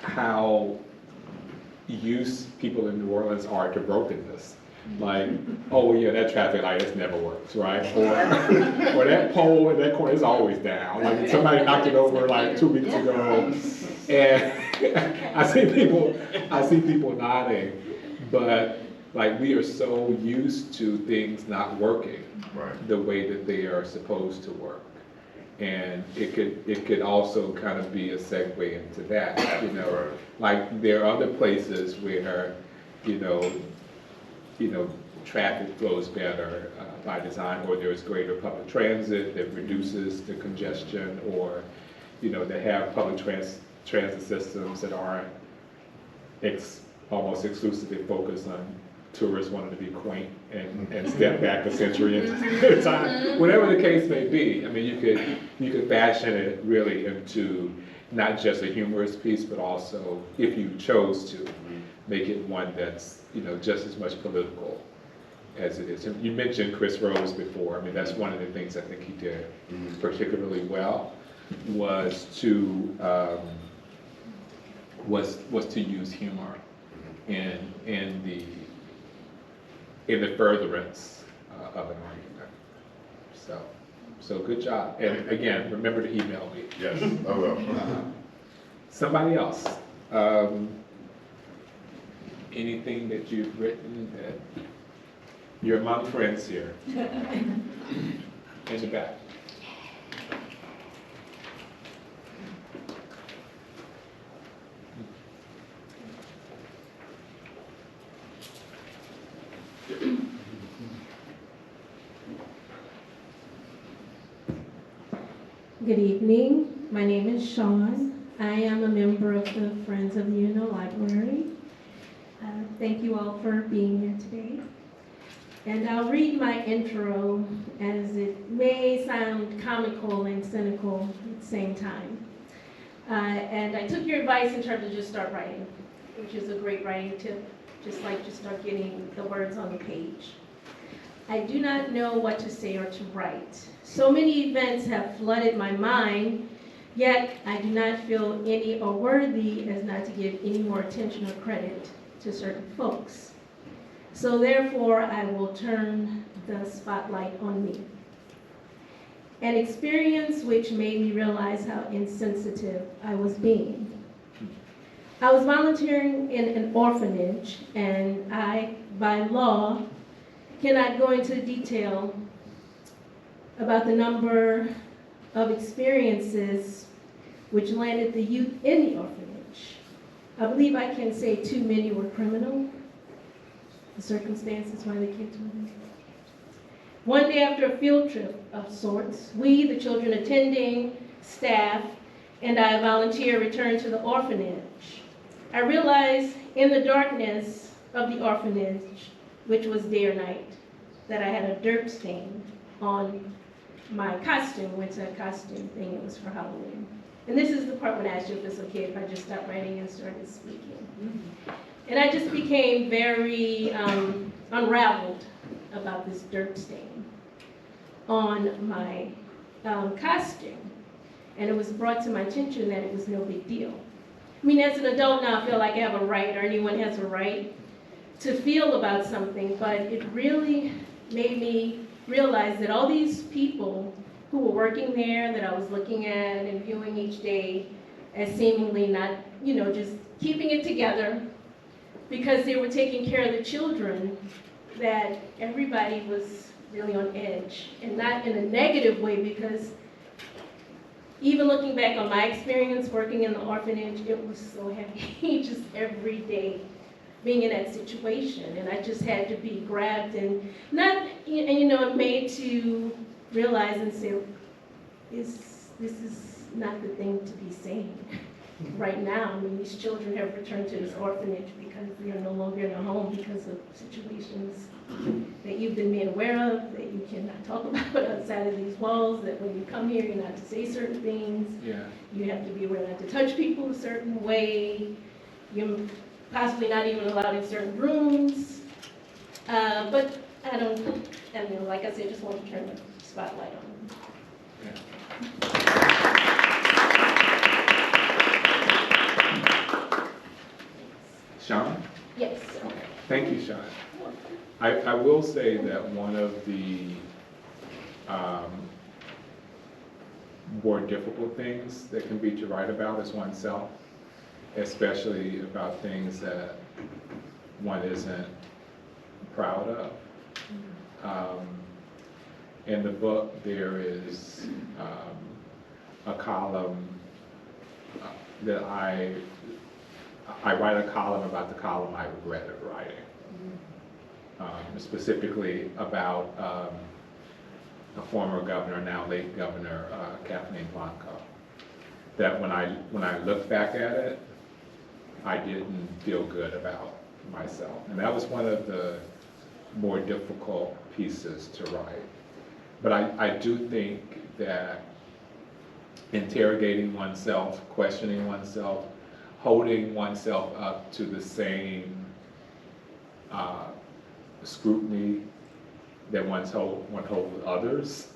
how used people in New Orleans are to brokenness. Like, oh yeah, that traffic light just never works, right? Or that pole in that corner is always down. Like, somebody knocked it over like 2 weeks ago, and I see people nodding, but like, we are so used to things not working the way that they are supposed to work. And it could also kind of be a segue into that, like, there are other places where, traffic flows better by design, or there's greater public transit that reduces the congestion, or, they have public transit systems that aren't almost exclusively focused on tourists wanting to be quaint and step back a century into time. Whatever the case may be, I mean, you could fashion it really into not just a humorous piece, but also, if you chose to, make it one that's, just as much political as it is. And you mentioned Chris Rose before. I mean, that's one of the things I think he did particularly well, was to use humor in the furtherance of an argument. So good job. And again, remember to email me. Yes, I will. Somebody else. Anything that you've written that you're among friends here? In the back. Good evening. My name is Sean. I am a member of the Friends of the Uno Library. Thank you all for being here today. And I'll read my intro, as it may sound comical and cynical at the same time. And I took your advice in terms of just start writing, which is a great writing tip, just start getting the words on the page. I do not know what to say or to write. So many events have flooded my mind, yet I do not feel any or worthy as not to give any more attention or credit to certain folks. So therefore, I will turn the spotlight on me. An experience which made me realize how insensitive I was being. I was volunteering in an orphanage, and I, by law, cannot go into detail about the number of experiences which landed the youth in the orphanage. I believe I can say too many were criminal, the circumstances why the kids were there. One day after a field trip of sorts, we, the children attending, staff, and I volunteer returned to the orphanage. I realized in the darkness of the orphanage, which was day or night, that I had a dirt stain on my costume, winter costume thing. It was for Halloween. And this is the part when I asked you if it's okay if I just stopped writing and started speaking. And I just became very unraveled about this dirt stain on my costume. And it was brought to my attention that it was no big deal. I mean, as an adult now, I feel like I have a right, or anyone has a right, to feel about something, but it really made me realize that all these people who were working there, that I was looking at and viewing each day as seemingly not, just keeping it together because they were taking care of the children, that everybody was really on edge, and not in a negative way, because even looking back on my experience working in the orphanage, it was so heavy, just every day being in that situation. And I just had to be grabbed and made to realize and say, this is not the thing to be saying right now. I mean, these children have returned to this orphanage because they are no longer in a home because of situations that you've been made aware of, that you cannot talk about outside of these walls, that when you come here, you're not to say certain things. Yeah. You have to be aware not to touch people a certain way. You're possibly not even allowed in certain rooms. But I don't know, like I said, just want to turn the spotlight on them. Sean? Yes. Okay. Thank you, Sean. I will say that one of the more difficult things that can be to write about is oneself, especially about things that one isn't proud of. In the book, there is a column that I write a column about the column I regretted writing. Specifically about a former governor, now late governor, Kathleen Blanco. That when I look back at it, I didn't feel good about myself. And that was one of the more difficult pieces to write. But I do think that interrogating oneself, questioning oneself, holding oneself up to the same scrutiny that one holds with others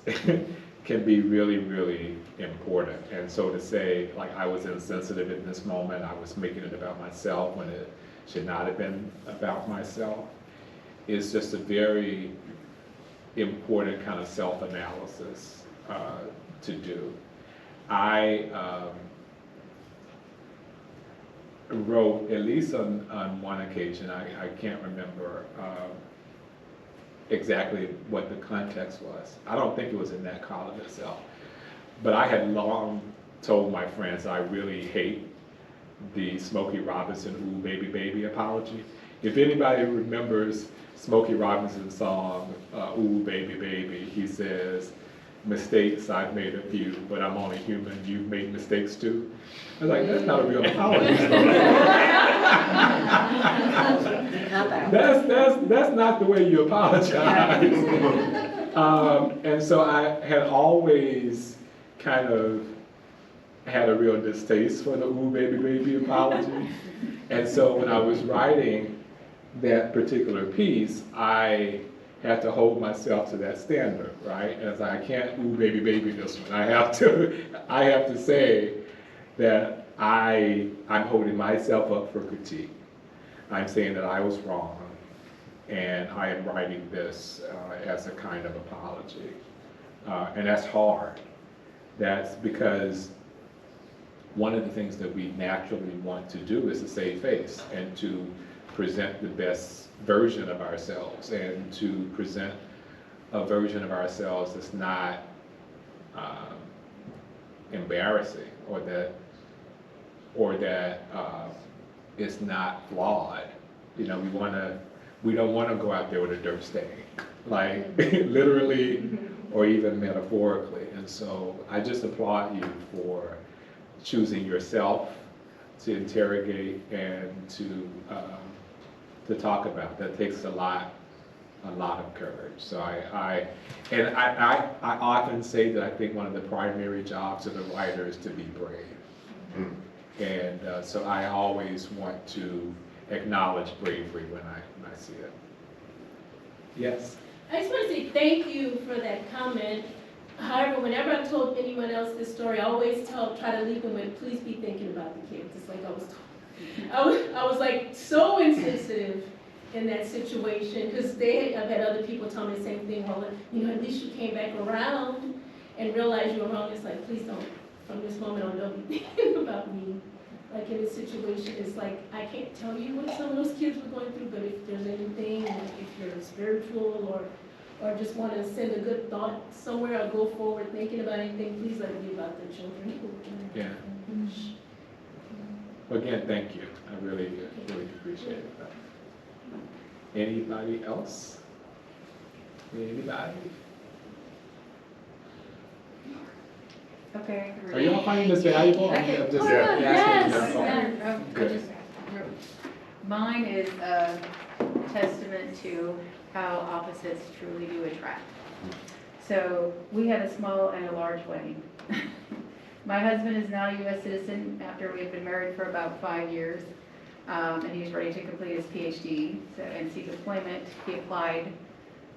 can be really, really important. And so to say, like, I was insensitive in this moment, I was making it about myself when it should not have been about myself, is just a very important kind of self-analysis to do. I wrote, at least on one occasion, I can't remember exactly what the context was. I don't think it was in that column itself. But I had long told my friends I really hate the Smokey Robinson "Ooh Baby Baby" apology. If anybody remembers Smokey Robinson's song, "Ooh Baby Baby," he says, "Mistakes, I've made a few, but I'm only human, you've made mistakes too." I was like, that's not a real apology. That's not the way you apologize. And so I had always kind of had a real distaste for the "Ooh Baby Baby" apology. And so when I was writing that particular piece, I had to hold myself to that standard, right? As I can't "ooh baby baby" this one. I have to say that I'm holding myself up for critique. I'm saying that I was wrong, and I am writing this as a kind of apology. And that's hard. That's because one of the things that we naturally want to do is to save face and to present the best version of ourselves, and to present a version of ourselves that's not embarrassing, or that is not flawed. You know, we don't want to go out there with a dirt stain. like literally or even metaphorically. And so I just applaud you for choosing yourself to interrogate and to talk about. That takes a lot of courage. So I often say that I think one of the primary jobs of the writer is to be brave. And so I always want to acknowledge bravery when I see it. Yes? I just want to say thank you for that comment. However, whenever I've told anyone else this story, I always try to leave them with, please be thinking about the kids. It's like I was like so insensitive in that situation, because I've had other people tell me the same thing. Well, at least you came back around and realized you were wrong. It's like, please don't, from this moment on, don't be thinking about me. Like in this situation, it's like, I can't tell you what some of those kids were going through, but if there's anything, if you're spiritual or just want to send a good thought somewhere or go forward thinking about anything, please let it be about the children. Yeah. Again, thank you. I really appreciate it. Anybody else? Anybody? Okay. Are y'all finding this valuable? Okay. I'm just Yes. asking. Good. Mine is a testament to how opposites truly do attract. So we had a small and a large wedding. My husband is now a U.S. citizen after we had been married for about 5 years, and he's ready to complete his PhD and seek employment. He applied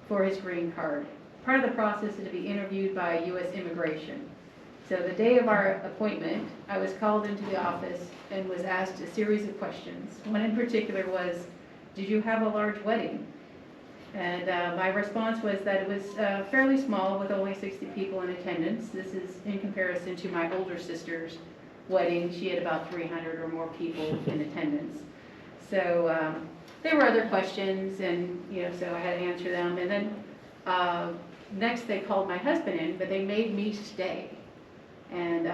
for his green card. Part of the process is to be interviewed by U.S. Immigration. So the day of our appointment, I was called into the office and was asked a series of questions. One in particular was, did you have a large wedding? And my response was that it was fairly small with only 60 people in attendance. This is in comparison to my older sister's wedding. She had about 300 or more people in attendance. So there were other questions, and so I had to answer them. And then next they called my husband in, but they made me stay. And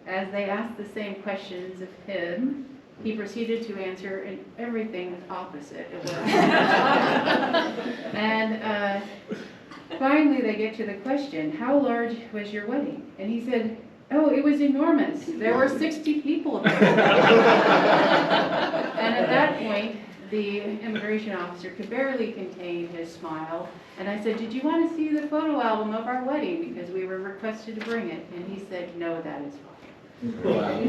as they asked the same questions of him, he proceeded to answer in everything opposite of what I said. And finally they get to the question, how large was your wedding? And he said, oh, it was enormous. There were 60 people there. And at that point, the immigration officer could barely contain his smile. And I said, did you want to see the photo album of our wedding? Because we were requested to bring it. And he said, no, that is fine. Wow.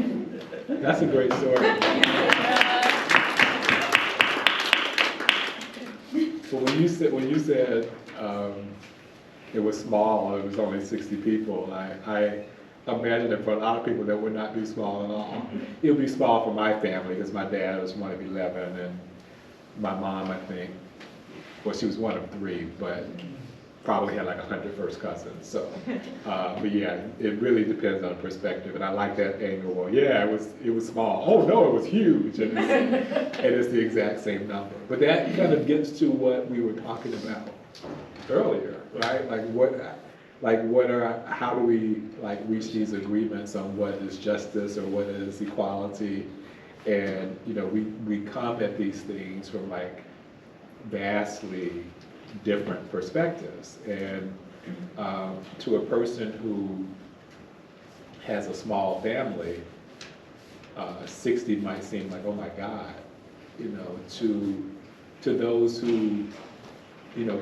That's a great story. Well, when you said it was small, it was only 60 people, I imagine that for a lot of people that would not be small at all. It would be small for my family because my dad was one of 11 and my mom, I think, well, she was one of 3, but probably had like 100 first cousins. So, but yeah, it really depends on perspective. And I like that angle. Well, yeah, it was small. Oh no, it was huge. And it's the exact same number. But that kind of gets to what we were talking about earlier, right? How do we reach these agreements on what is justice or what is equality? And we come at these things from vastly different perspectives. And to a person who has a small family, 60 might seem like, oh my God. To those who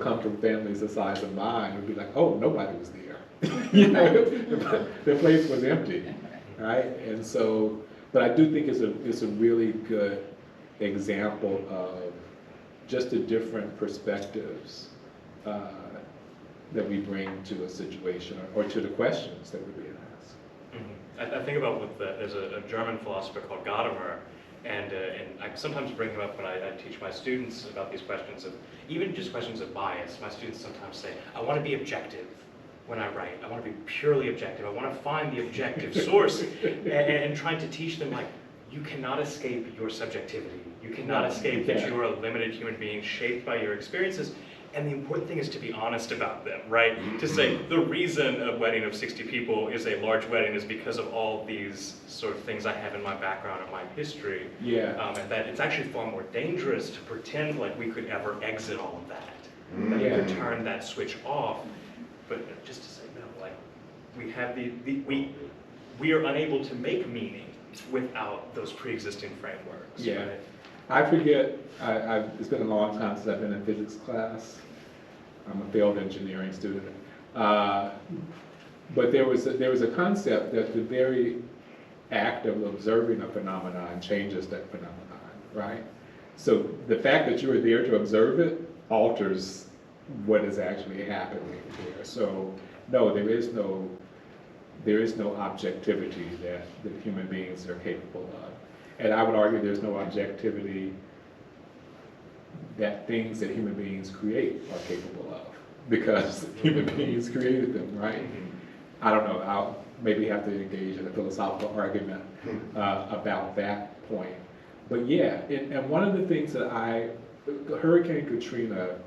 come from families the size of mine, would be like, oh, nobody was there. The place was empty, right? And so, but I do think it's a really good example of just the different perspectives that we bring to a situation or to the questions that we're being asked. Mm-hmm. I think about there's a German philosopher called Gadamer, and I sometimes bring him up when I teach my students about these questions of, even just questions of bias. My students sometimes say, I want to be objective when I write. I want to be purely objective. I want to find the objective source, and trying to teach them, you cannot escape your subjectivity. You cannot escape that you are a limited human being shaped by your experiences. And the important thing is to be honest about them, right? To say the reason a wedding of 60 people is a large wedding is because of all these sort of things I have in my background and my history. Yeah. And that it's actually far more dangerous to pretend like we could ever exit all of that. that we Yeah. could turn that switch off. But just to say, no, like, we have we are unable to make meaning without those pre-existing frameworks. Yeah. Right? I forget, it's been a long time since I've been in physics class. I'm a failed engineering student. But there was a concept that the very act of observing a phenomenon changes that phenomenon, right? So the fact that you are there to observe it alters what is actually happening there. So no, there is no objectivity that human beings are capable of. And I would argue there's no objectivity that things that human beings create are capable of, because human beings created them, right? I don't know, I'll maybe have to engage in a philosophical argument about that point. But yeah, and one of the things that Hurricane Katrina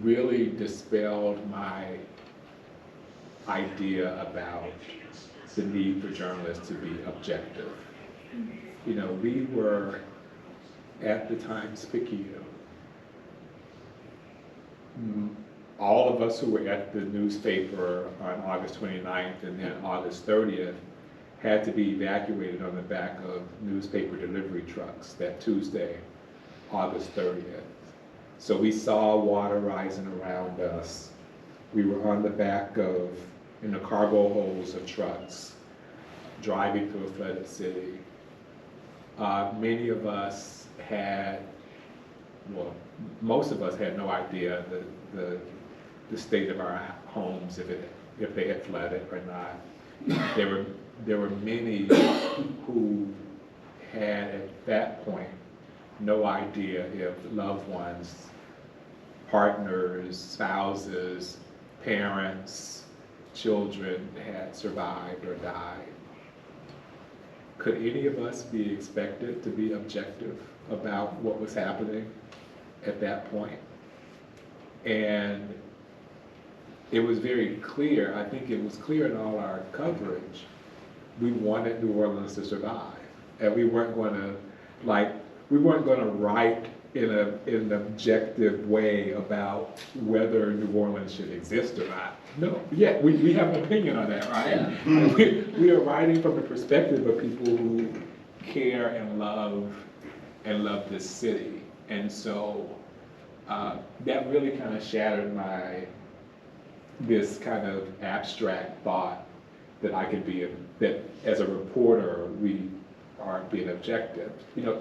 really dispelled my idea about the need for journalists to be objective. You know, we were, at the Times Picayune, all of us who were at the newspaper on August 29th and then August 30th had to be evacuated on the back of newspaper delivery trucks that Tuesday, August 30th. So we saw water rising around us. We were on the back of, in the cargo holds of trucks, driving through a flooded city. Many of us had, well, most of us had no idea the state of our homes, if they had flooded or not. There were many who had at that point no idea if loved ones, partners, spouses, parents, children had survived or died. Could any of us be expected to be objective about what was happening at that point? And it was very clear, I think it was clear in all our coverage, we wanted New Orleans to survive. And we weren't going to write in an objective way about whether New Orleans should exist or not. No, yeah, we have an opinion on that, right? Yeah. We are writing from the perspective of people who care and love this city. And so that really kind of shattered this kind of abstract thought that I could be, that as a reporter, we aren't being objective. You know,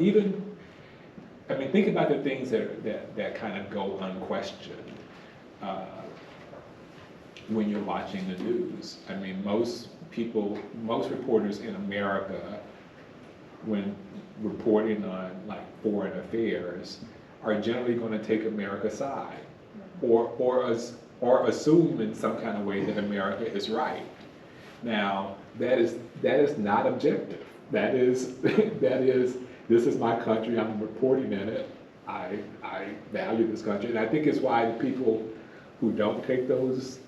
I mean, think about the things that kind of go unquestioned when you're watching the news. I mean, most reporters in America, when reporting on like foreign affairs, are generally going to take America's side, or assume in some kind of way that America is right. Now, that is not objective. That is this is my country, I'm reporting in it, I value this country. And I think it's why the people who don't take those,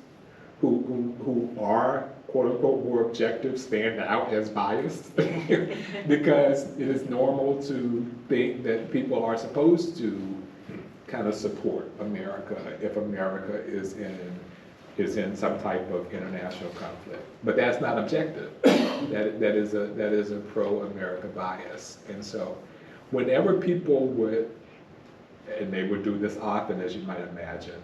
who are quote unquote more objective, stand out as biased, because it is normal to think that people are supposed to kind of support America if America is in some type of international conflict. But that's not objective. That is a pro-America bias. And so whenever people would, and they would do this often, as you might imagine,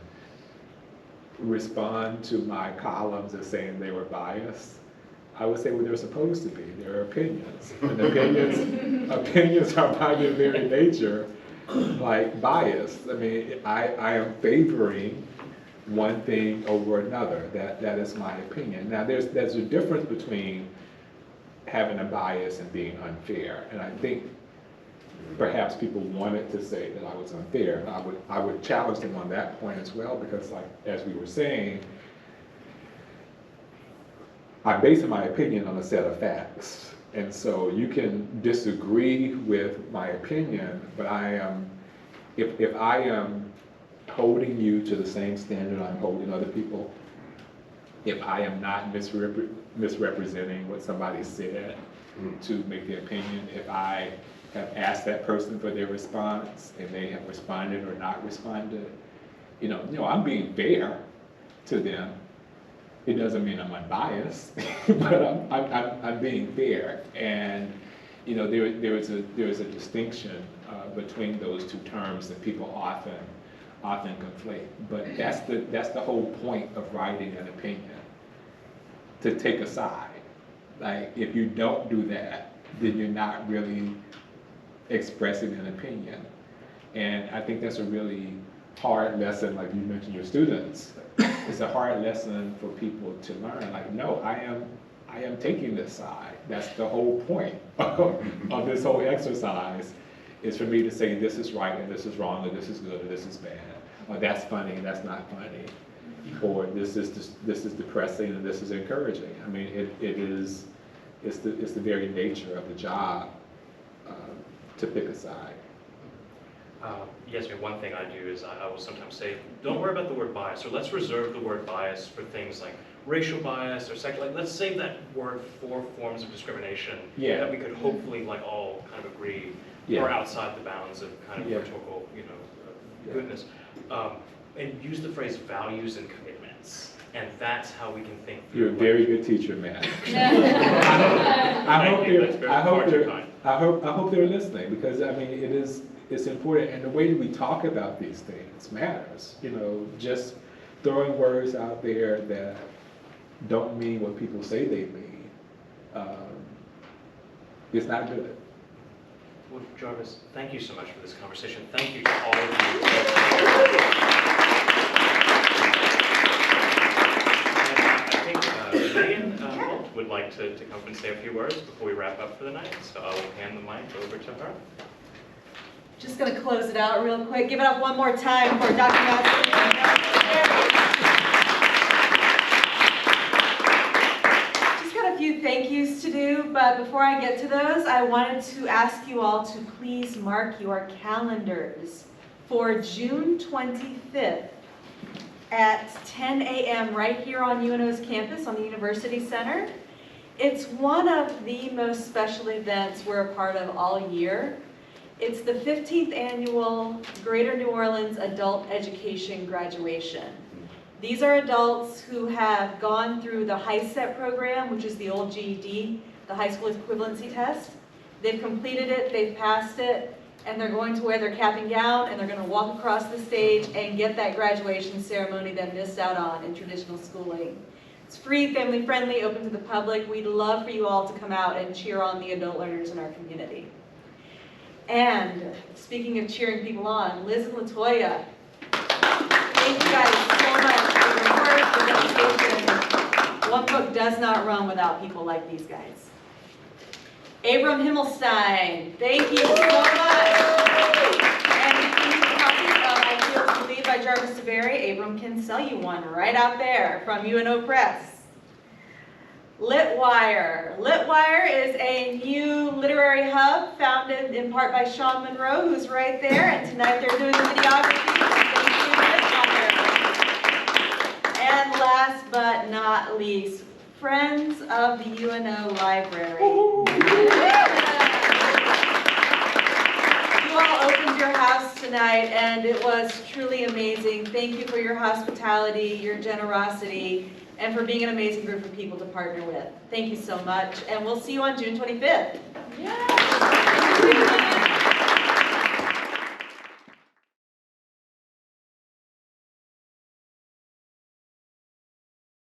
respond to my columns as saying they were biased, I would say, well, they're supposed to be. They're opinions. And opinions are by their very nature like biased. I mean, I am favoring one thing over another. That is my opinion. Now, there's a difference between having a bias and being unfair. And I think perhaps people wanted to say that I was unfair. And I would challenge them on that point as well, because, like, as we were saying, I'm basing my opinion on a set of facts. And so you can disagree with my opinion, but if I am holding you to the same standard I'm holding other people, if I am not misrepresenting what somebody said to make the opinion, if I have asked that person for their response, and they have responded or not responded. I'm being fair to them. It doesn't mean I'm unbiased, but I'm being fair. And there is a distinction between those two terms that people often conflate. But that's the whole point of writing an opinion, to take a side. Like, if you don't do that, then you're not really expressing an opinion. And I think that's a really hard lesson, like you mentioned your students. It's a hard lesson for people to learn. Like, no, I am taking this side. That's the whole point of this whole exercise, is for me to say this is right and this is wrong, or this is good or this is bad, or that's funny and that's not funny, or this is depressing and this is encouraging. I mean, it's the very nature of the job to pick a side. Yes, one thing I do is I will sometimes say, don't worry about the word bias, or let's reserve the word bias for things like racial bias or sexual. Let's save that word for forms of discrimination that we could hopefully all kind of agree are outside the bounds of kind of rhetorical, goodness. And use the phrase values and commitments, and that's how we can think. You're a very good teacher, man. I hope they're listening, because I mean it's important, and the way that we talk about these things matters. Just throwing words out there that don't mean what people say they mean, it's not good. Well, Jarvis, thank you so much for this conversation. Thank you to all of you. I think Megan would like to come up and say a few words before we wrap up for the night, so I will hand the mic over to her. Just going to close it out real quick. Give it up one more time for Dr. Madsen. Just got a few thank yous to do, but before I get to those, I wanted to ask you all to please mark your calendars for June 25th at 10 a.m. right here on UNO's campus on the University Center. It's one of the most special events we're a part of all year. It's the 15th annual Greater New Orleans Adult Education Graduation. These are adults who have gone through the HiSET program, which is the old GED, the high school equivalency test. They've completed it, they've passed it, and they're going to wear their cap and gown, and they're going to walk across the stage and get that graduation ceremony they missed out on in traditional schooling. It's free, family friendly, open to the public. We'd love for you all to come out and cheer on the adult learners in our community. And speaking of cheering people on, Liz and Latoya, thank you guys so much for your work, your dedication. One book does not run without people like these guys. Abram Himelstein, thank you so much. And if you need a copy of Ideals to Lead by Jarvis DeBerry, Abram can sell you one right out there from UNO Press. Litwire. Litwire is a new literary hub founded in part by Sean Monroe, who's right there, and tonight they're doing the videography. And last but not least, Friends of the UNO Library. You all opened your house tonight, and it was truly amazing. Thank you for your hospitality, your generosity, and for being an amazing group of people to partner with. Thank you so much, and we'll see you on June 25th. Yeah.